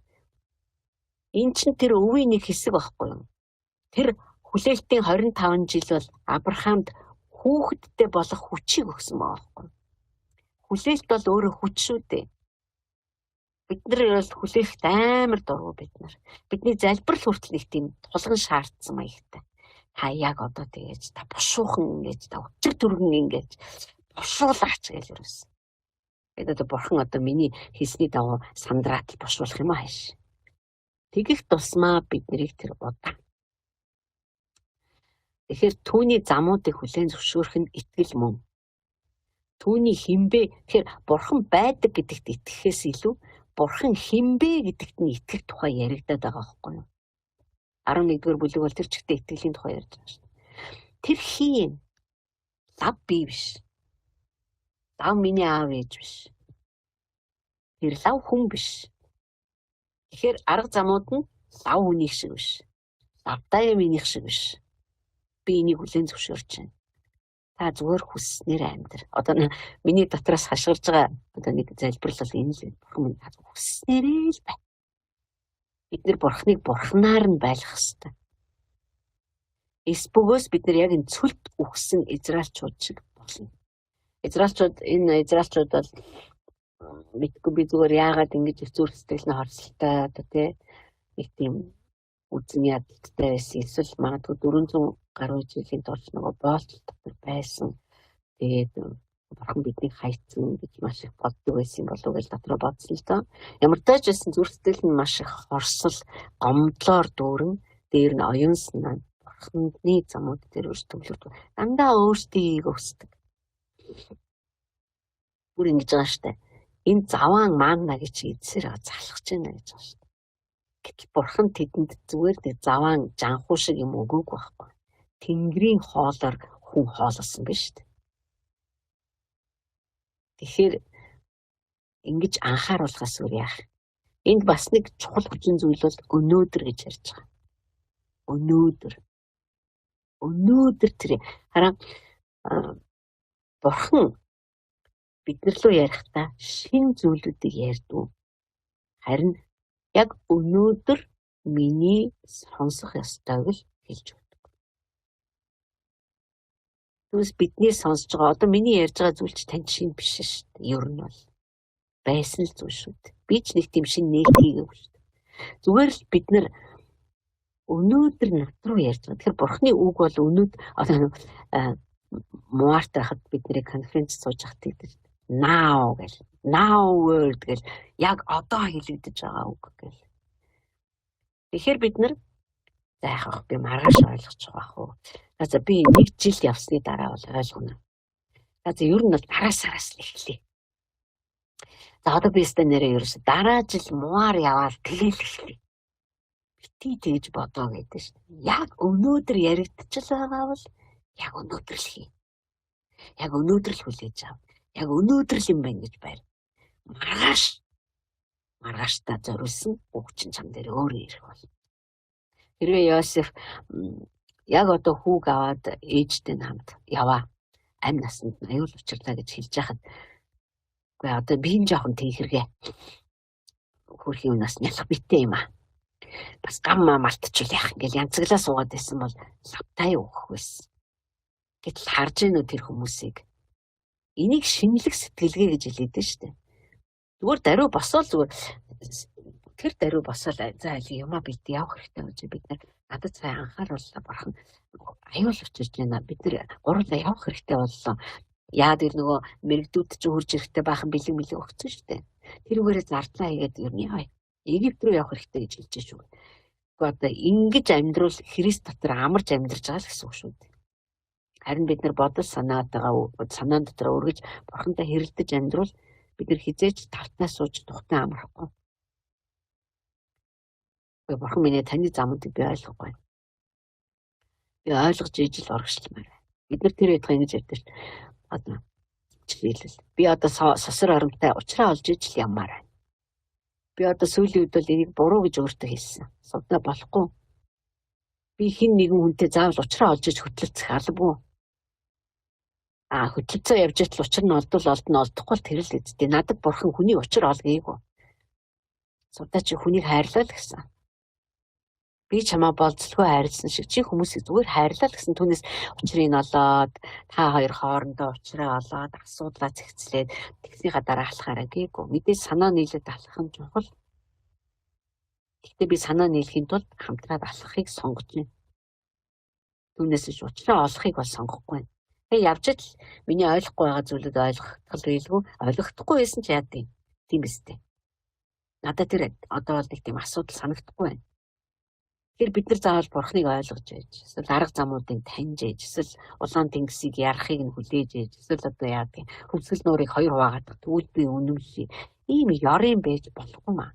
Энэ чинь тэр өвийн нэг хэсэг байхгүй юу? Тэр хүлээлтийн 25 жил бол Авраамд хүүхэдтэй болох хүчийг өгсөн байгаа байхгүй юу? Хүлээлт бол өөрөө хүч шүү дээ. Бид нар бол хүлээхт амар дургу бид нар. Бидний залбирал хүртэл нэг тийм тулган шаардсан маягтай. Та яг одоо тэгээж та бушуухан ингэж та өчиг түргэн ингэж бушуулаач гэж юусэн. Тэгээд бурхан одоо миний хийсний дагуу сандраат бушуулах юм ааш. Тэгэх тусмаа биднийг тэр удаа. Тэгэхээр түүний замуудыг хүлээн зөвшөөрөх нь итгэл мөн. Түүний хинбэ тэгэхээр бурхан байдаг гэдэгт итгэхээс илүү бурхан хинбэ гэдэгт нь итгэх тухай яригадаад байгаа байхгүй юу? 11-р бүлэг бол тэр чигтээ итгэлийн тухай ярьж байгаа шүү. Тэр хийн лав би биш. Лав миний аав ээж биш. Тэр лав хүн биш. Тэгэхээр арга замууд нь лав хүнийг шиг биш. Лавтай минийх шиг биш. Би энийг хүлээн зөвшөөрч байна. Та зүгээр хүсснээр амьдр. Одоо миний дотроос хашгирж байгаа одоо нэг залбирал бол энэ л бурхан минь та хүсснээрээ л бай. Бид нэр бурхныг бурхнаар нь байлгах хэрэгтэй. Эсбөгөөс бид нар яг энэ цөлд үхсэн израилчууд шиг болно. Энэ израилчууд бол мэдгүй би зүгээр яагаад ингэж зүрх сэтгэл нь хорсолтой одоо тий нэг тийм үзэн ядалттай байсан. Эсвэл магадгүй 400 гаруй жилийн турш нөгөө боолт дотор байсан. Тэгээд бурхан биднийг хайцсан гэж маш их боддог байсан болов гэж дотроо бодсон л доо. Ямар ч байсан зүрх сэтгэл нь маш их хорсол, гомдлоор дүүрэн дээр нь оюун санаа бурханы замууд дээр өрш төвлөрдөг. Дандаа өөрсдийг өсдөг. Бүр ингэж байгаа штэ. Энэ заваан манна гэж эзсээр залхаж байна гэж байна шүү дээ. Гэтэл бурхан тэдэнд зүгээр нэг заваан жанхуу шиг юм өгөөгүй байхгүй. Тэнгэрийн хоолоор хүн хоолсон биш үү? Тэгэхээр ингэж анхааруулахаас өөр яах. Энд бас нэг чухал хүчин зүйл бол өнөөдөр гэж ярьж байгаа. Өнөөдөр тэр хараа бурхан биднэр лөө ярихдаа шин зүйлүүдийг ярьдгүй. Харин яг өнөөдөр миний сонсох ёстойг л хэлж өгдөг. Түс бидний сонсож байгаа одоо миний ярьж байгаа зүйл чи танд шин биш шүү дээ. Ер нь бол байсан л зүйл шүү дээ. Би ч нэг тийм шин нээлт хийгээгүй шүү дээ. Зүгээр л бид нэр өнөөдөр над руу ярьж байгаа. Тэгэхээр бурхны үг бол муарт байхад бидний конференц сууж хат гэдэг. Now гэл. Now word гэл яг одоо хэлэгдэж байгаа үг гэл. Тэгэхээр бид нар заахах би маргааш ойлгочих واخ уу. За би нэг жил явсны дараа бол ойлгоно. За ер нь бол дараа сараас л эхлэе. За одоо би өстө нэрээ ерөөсө дараа жил мууар яваад тэгэл эхлэе. Бити тэгж бодоо гэдэг шүү дээ. Яг өнөөдөр яригдчихл байгаа бол яг өнөөдөр л хий. Яг өнөөдөр л хүлээж ав. Яг өнөөдөр л юм байна гэж байр. Маргааштай зориулсан үгчин чам дээр өөр ирэх бол. Хэрвээ Йосеф яг одоо хүүг аваад ээжтэй хамт яваа. Амь насанд аюул учирлаа гэж хэлж яхад үгүй одоо би энэ жоохон тийхэргээ. Хөрхийн нас нялх битээ юм аа. Бас гамма малтчихвал яах ингээл янцглаа суугаад байсан бол лавтай өгөх байсан. Гэтэл харж гэнэ тэр хүмүүсийг. Энийг шинэлэг сэтгэлгээ гэж хэлээд шүү дээ. Зүгээр даруй босоод зүгээр тэр даруй босоод за юмаа бид явах хэрэгтэй гэж бид надад цай анхаарууллаа бурхан аюул учирч байна. Бид нар гурлаа явах хэрэгтэй боллоо. Яа тэр нөгөө мэрэгдүүд ч хурж ирэхтэй баахан бэлэг өгсөн шүү дээ. Тэрүүгээрээ зардлаа хийгээд ер нь яа. Египт рүү явах хэрэгтэй гэж хэлж шүү. Гэхдээ одоо ингэж амьдрал Христ дотор амарч амьдарч байгаа л гэсэн үг шүү дээ. Харин бид нар бодол санаан дотор өргөж бурхантай хэрэлдэж амьдрал бид нар хизээч тавтнаа сууж тухтаа амрахгүй. Бурхан миний таны замуудыг би ойлгохгүй. Би ойлгож ижил оргишламаар байна. Бид нар тэр ятга ингэж ярьдаг шүү. Одоо жишээлбэл би одоо сосор оромтой уучраа олж ижил ямаар байна. Би одоо сүүлийн үед бол энийг буруу гэж өөртөө хэлсэн. Содоо болохгүй. Би хэн нэгэн хүнтэй заавал уучраа олж иж хөтлөлцөх албагүй. Хөтлөлцөө явж итл учир нь олдохгүй л тэрэл үздэй. Надад бурхан хүний учир олгоёгүй. Содоо чи хүнийг хайрлаа л гэсэн. Би чамаа болцлгүй хайрлсан шиг чи хүмүүсийг зүгээр хайрлаа л гэсэн түүнээс учрыг олоод та хоёр хоорондоо учраа олоод асуудлаа зэгцлээд тэгснийхаа дараа алхаараа гээгүй. Мэдээж санаа нийлээд алхах нь чухал. Гэхдээ би санаа нийлэхийн тулд хамтраад алхахыг сонгож байна. Түүнээс ч учраа олохыг бол сонгохгүй. Тэгээ явж ил миний ойлгохгүй байгаа зүйлүүд ойлгох байлгүй ойлгохдохгүй байсан ч яа тийм биз дээ. Надад тэр одоо бол нэг тийм асуудал санагдахгүй байна. Тэгэхээр бид нар заавал бурхныг ойлгож байж, эсвэл арга замуудыг таньж ээж, эсвэл улаан тэнгисийг ярахыг нь хүлээж ээж, эсвэл одоо яа гэх хөвсгөл нуурыг хоёр хуваагаад тэгвэл би үнэмший. Ийм ёрын байж болохгүй маа.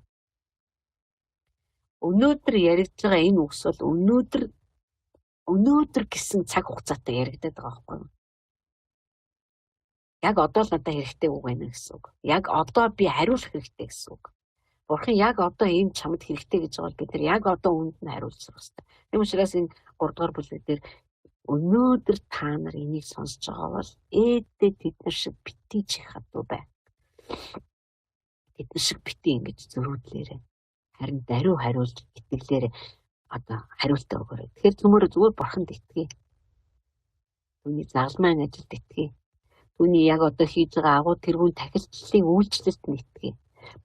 Өнөөдөр яригдж байгаа энэ үгс бол өнөөдөр гэсэн цаг хугацаатай яригдаад байгаа байхгүй юу? Яг одоо л надад хэрэгтэй үг байна гэсэн үг. Яг одоо би хариулах хэрэгтэй гэсэн үг. Бурхан яг одоо ийм чамд хэрэгтэй гэж байгаа бол бид нар яг одоо үүнд нь хариулцах хэрэгтэй. Тийм учраас энэ 3 дугаар бүлгээр өнөөдөр та нар энийг сонсож байгаа бол ээдээ тэд нар шиг битгий чих хадуу бай. Тэд нар шиг битгий ингэж зөрүүдлээрээ харин даруй хариулж итгэлээрээ одоо хариултаа өгөөрэй. Тэгэхээр зүгээр бурханд итгэе. Түүний загалмайн ажилд итгэе. Түүний яг одоо хийж байгаа агуу тэргүүн тахилчлалын үйлчлэлд нь итгэе.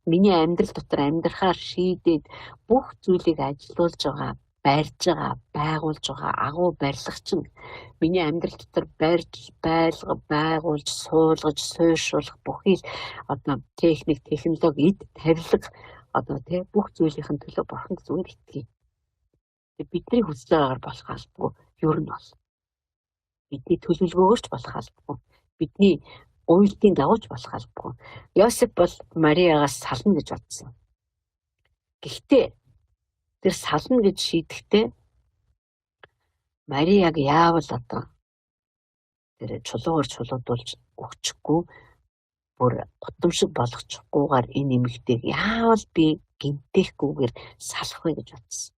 Миний амьдрал дотор амьдрахаар шийдээд бүх зүйлийг ажилуулж байгаа, барьж байгаа, байгуулж байгаа агуу барилгач нь миний амьдрал дотор барьж, байгуулж, суулгаж, суурьшуулах бүхий л одоо техник, технологи, эд тавилга одоо тий бүх зүйлийнхэн төлөө бурханд зүгээр итгэе. Бидний хүсэж байгаагаар болох албагүй. Ер нь бол бидний төлөвлөгөөгөөч болох албагүй. Бидний уйлтын дагууч болох албагүй. Йосеф бол Мариагаас сална гэж бодсон. Гэхдээ тэр сална гэж шийдэхдээ Мариаг яавал одоо тэр чулуугаар чулуудуулж өгчихгүй бүр гудамшиг болгочихгүйгээр энэ эмэгтэйг яавал би гинтэхгүйгээр салах вэ гэж бодсон.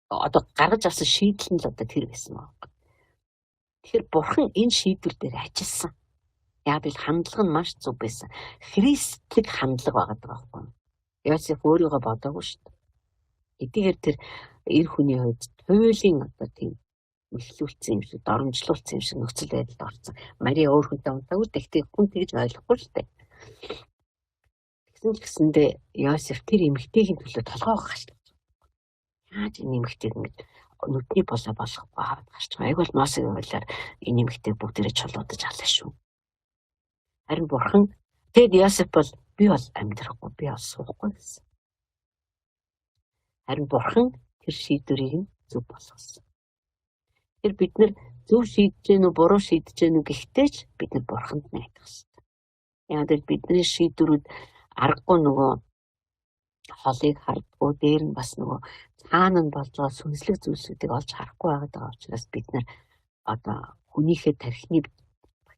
Одоо гаргаж авсан шийдэл нь л одоо тэр байсан байна. Тэгэхээр бурхан энэ шийдвэр дээр ажилласан. Яг л хандлага нь маш зөв байсан. Христлэг хандлага байгаа байхгүй. Йосеф өөрийгөө бодоогүй шүү дээ. Эдгээр тэр эр хүний хувьд туйлын одоо тийм мэхлүүлсэн юм шиг, доромжлуулсан юм шиг нөхцөл байдалд орсон. Мари өөр хүнтэй унтаагүй гэхдээ хүн тэгж ойлгохгүй шүү дээ. Тэгсэн ч гэсэндээ Йосеф тэр эмэгтэйгийн төлөө толгойгоо гашдаг. Яаж энэ эмэгтэйг ингэж нүдний болоо болохгүй хаад гарч байгаа. Айгуул Мосегийн хуулиар энэ эмэгтэйг бүгдээрээ чулуудаж алаа шүү. Харин бурхан тэгэд Йосеф бол би бол амьдрахгүй, би бол суухгүй гэсэн. Харин бурхан тэр шийдвэрийг нь зөв болгосон. Тэр бид нар зөв шийдэж гэнэ үү, буруу шийдэж гэнэ үү гэхдээ ч бид нар бурханд найдах хэрэгтэй. Яг л бидний шийдвэрүүд аргагүй нөгөө холыг хардггүй, дээр нь бас нөгөө цаана нь болж байгаа сүнслэг зүйлсүүдийг олж харахгүй байгаа учраас бид нар одоо хүнийхээ тархины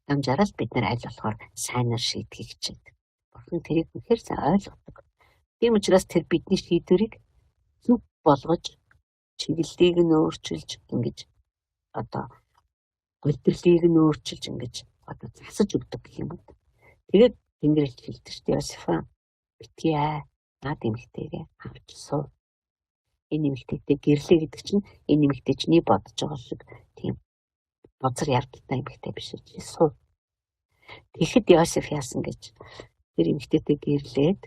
дамжаараа бид нар аль болохоор сайнаар шийдгийг хичээдэг. Бурхан тэрийг үнэхээр сайн ойлгодог. Тийм учраас тэр бидний шийдвэрийг зөв болгож чиглэлийг нь өөрчилж ингэж одоо голдролыг нь өөрчилж ингэж одоо засаж өгдөг гэх юм уу. Тэгээд Тэнгэрэлд хэлдэг шүү дээ. Йосефа битгий наад эмэгтэйгээ авч суу. Энэ эмэгтэйтэй гэрлээ гэдэг чинь энэ эмэгтэй чиний бодож байгаа шиг тийм бозар ярдтай эмэгтэй биш ээ. Суу. Тэгэхэд Йосеф яасан гэж тэр эмэгтэйтэй гэрлээд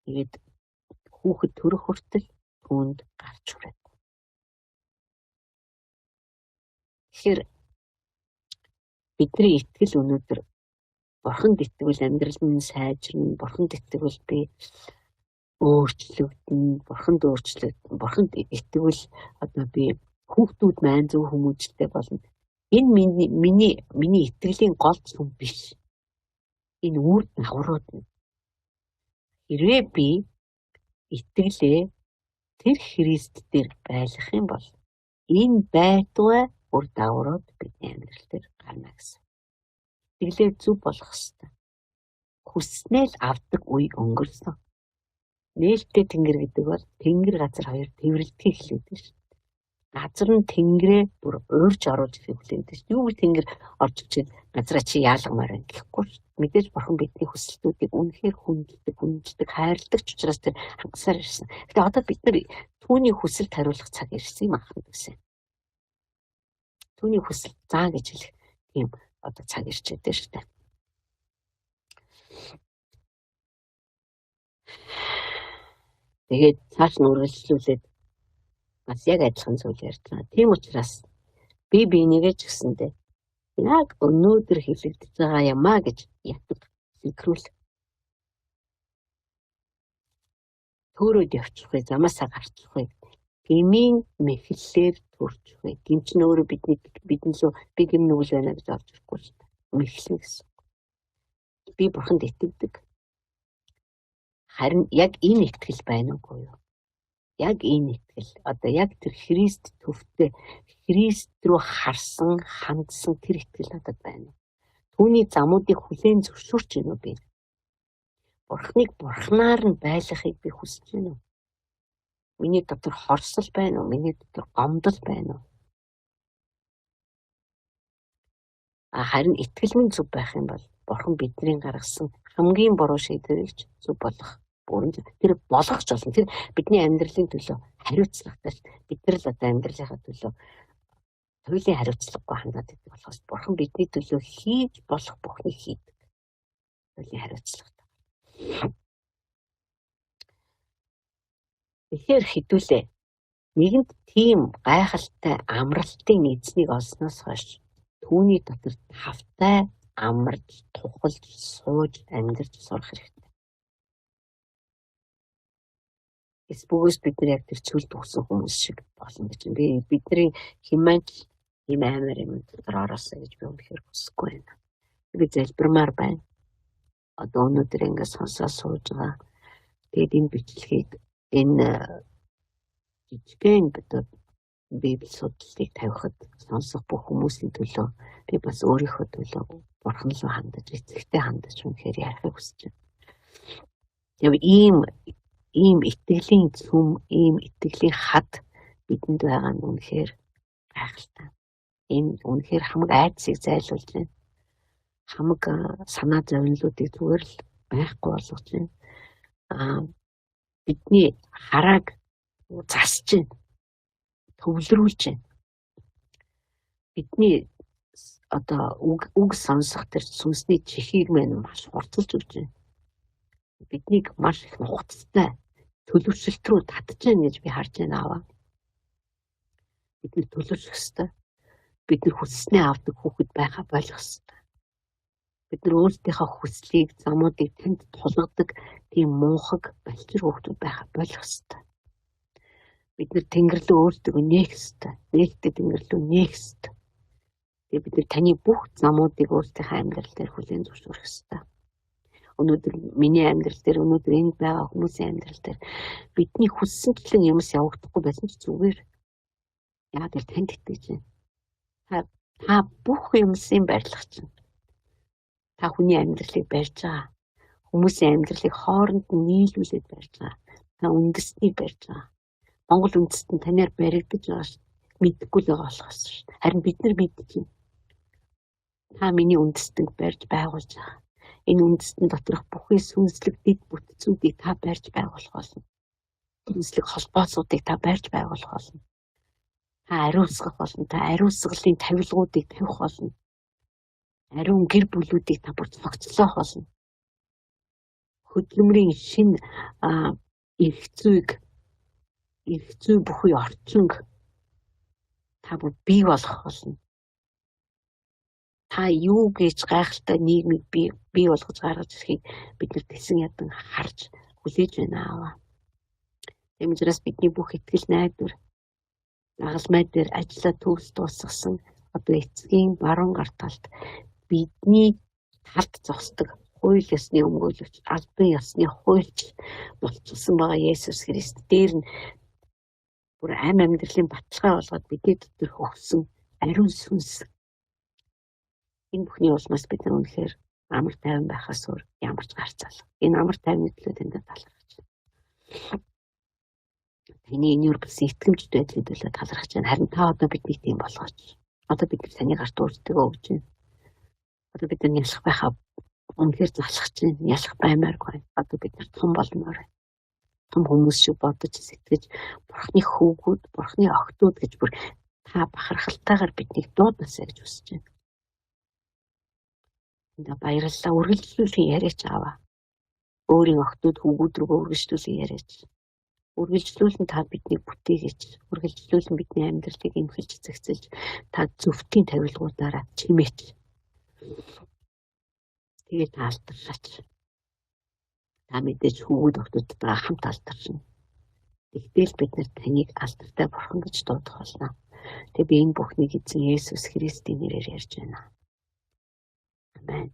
тэгээд хүүхэд төрөх хүртэл түүнд гарч хүрээд. Тэгэхээр бидний итгэл өнөөдөр бурханд итгэвэл амьдрал нь сайжирна, бурханд итгэвэл би өөрчлөгдөн, бурханд итгэвэл одоо би хүүхдүүд маань зөв хүмүүжтэй болно. Энэ миний итгэлийн гол зүйл биш. Энэ үр дагаврууд нь. Хэрвээ би итгэлээ тэр Христ дээр байлгах юм бол энэ байтугай үр дагаврууд бидний амьдрал дээр гарна гэсэн. Итгэлээ зөв болгох хэрэгтэй. Хүснэл авдаг үе өнгөрсөн. Нээлттэй тэнгэр гэдэг бол тэнгэр газар хоёр тэврэлтгийг хэлээд шүү. Газар нь тэнгэрээ бүр уурж оруулж хэвлэдэг шүү. Юу тэнгэр орж ичээд газараа чи яалгамаар байна гэхгүй шүү. Мэдээж бурхан бидний хүсэлтүүдийг үнэхээр хүнддэг, хайрладаг ч учраас тэр хангасаар ирсэн. Гэтэ одоо бид нар түүний хүсэлд хариулах цаг ирсэн юм ахна гэсэн. Түүний хүсэл заа гэж хэлэх тийм одоо цаг ирч байдаг шүү дээ. Тэгээд цааш нь үргэлжлүүлээд бас яг адилхан зүйл ярьсан. Тийм учраас би бинийгээ ч гэсэндээ яг өнөөдөр хэлэгдэж байгаа юмаа гэж ятг синхрол төөрөөд явчих вэ, замаасаа гарчих вэ. Гмийн мэхлэлээр төрчих вэ. Гим ч нөөрэ бидний лөө би гим нүгэл байна гэж орж ирэхгүй шүү дээ. Мэхлэн гэсэн. Би бурханд итгэдэг. Харин яг энэ итгэл байна уугүй юу? Яг энэ итгэл одоо яг тэр Христ төвтэй Христ рүү харсан, хандсан тэр итгэл надад байна. Түүний замуудыг хүлээн зөвшөөрч гинөө би. Бурхныг бурхнаар нь байлгахыг би хүсэж байна уу? Миний дотор хорсол байна уу? Миний дотор гомдол байна уу? Харин итгэл минь зөв байх юм бол бурхан бидний гаргасан хамгийн буруу шийдвэрийг зөв болгох. Тэр болгох ч болно. Тэр бидний амьдралын төлөө хариуцлагатай. Бид нар л одоо амьдралынхаа төлөө туйлын хариуцлагагүй хандаад байдаг болохоос бурхан бидний төлөө хийж болох бүхнийг хийдэг. Туйлын хариуцлагатай. Тэгэхээр хэдүүлээ нэгэнд тийм гайхалтай амралтын эзнийг олсноос хойш түүний дотор тавтай амарч, тухалж, сууж, амьдарч сурах хэрэгтэй. Эсбүгээс бид нар яг тэр цүлд өгсөн хүмүүс шиг болно гэж бидний химэнч ийм амар юм дотор ороосоо гэж би үнэхээр хүсэхгүй байна. Би залбирмаар байна. Одоо өнөөдөр ингээд сонсоод сууж байгаа. Тэгээд энэ бичлэгийг энэ жижигхэн одоо Библи судлалыг тавихад сонсох бүх хүмүүсийн төлөө би бас өөрийнхөө төлөө Бурхан руу хандаж, эцэгтэй хандаж үнэхээр ярихыг хүсэж байна. Яг ийм итгэлийн цөм, ийм итгэлийн хад бидэнд байгаа нь үнэхээр гайхалтай. Энэ үнэхээр хамаг айдсыг зайлуулж байна. Хамаг санаа зовнилуудыг зүгээр л байхгүй болгож байна. Бидний харааг засж байна. Төвлөрүүлж байна. Бидний одоо үг сонсох төр сүнсний чихийг мэн маш хурцлж өгч байна. Биднийг маш их нухацтай төлөвшөлт рүү татж байна гэж би харж байна аваа. Бидний төлөвшөх ёстой. Бид нар хүссэнээ авдаг хүүхэд байхаа болох ёстой. Бид нар өөрсдийнхөө хүслийг, замуудыг танд тулгадаг тийм муухаг балчир хүүхдүүд байхаа болох ёстой. Бид нар Тэнгэр рүү өөрсдөө нээх ёстой. Нээлттэй Тэнгэр рүү нээх ёстой. Тэгээд бид нар таны бүх замуудыг өөрсдийнхөө амьдрал дээр хүлээн зөвшөөрөх ёстой. Өнөөдөр миний амьдрал дээр, өнөөдөр энд байгаа хүмүүсийн амьдрал дээр бидний хүссэнчлэн юмс явагдахгүй байсан ч зүгээр. Яг л танд итгэж байна. Та бүх юмсын барилгач чинь. Та хүний амьдралыг барьж байгаа. Хүмүүсийн амьдралыг хооронд нь нийлүүлээд барьж байгаа. Та үндэстнийг барьж байгаа. Монгол үндэст нь танаар баригдаж байгаа шүү. Мэдхгүй л байгаа болохоос шүү. Харин бид нар мэдчихэв. Та миний үндэстнийг барьж байгуулж байгаа. Энэ үндэстэн доторх бүхий сүнслэг дэд бүтцүүдийг та барьж байгуулах болно. Сүнслэг холбооцуудыг та барьж байгуулах болно. Та ариусгах болно. Та ариусгалын тавилгуудыг тавих болно. Ариун гэр бүлүүдийг та бүр цогцлоох болно. Хөдөлмөрийн шин эрх зүй бүхий орчинг та бүр бий болгох болно. Та юу гэж гайхалтай нийгмийг бий болгож гаргаж ирэхийг бид нар тэсэн ядан харж хүлээж байна аваа. Тиймээс бидний бүх итгэл найдвар загалмай дээр ажиллаа төгс дуусгасан одоо эцгийн баруун гар талд бидний талд зогсдог хууль ёсны өмгөөлөгч, албан ёсны хуульч болчихсон байгаа Есүс Христ дээр нь бүр амьдралын баталгаа болгоод бидний дотор өгсөн ариун сүнс. Энэ бүхний улмаас бид нар үнэхээр амар тайван байхаас өөр ямар ч гарцаал. Энэ амар тайвны төлөө таньд талархаж байна. Таны энэ юргсэн итгэмжтэй байдлын төлөө талархаж байна. Харин та одоо бидний тийм болгооч. Одоо бид таны гарт өөртөө өгж байна. Одоо бид нар ялах байхаа үнэхээр залхаж байна. Ялах баймааргүй. Одоо бид нар том болмоор байна. Том хүмүүс шиг бодож сэтгэж Бурхны хөвгүүд, Бурхны охтууд гэж бүр та бахархалтайгаар биднийг дуудасаа гэж хүсэж байна. Энд баярлалаа үргэлжлүүлэн яриач аваа. Өөрийн охтууд хөвгүүд рүү үргэлжлүүлэн яриач. Үргэлжлүүлэн та биднийг бүтээгээч. Үргэлжлүүлэн бидний амьдралыг эмхэлж зэгцэлж та зөвхтийн тавилгуудаараа чимээч. Тэгээд алдаршаач. Та мэдээж хөвгүүд охтуудтайгаа хамт алдаршна. Тэгтэл бид нар таныг алдартай бурхан гэж дуудах болно. Тэгээ би энэ бүхнийг эзэн Есүс Христийн нэрээр ярьж байна. Амен.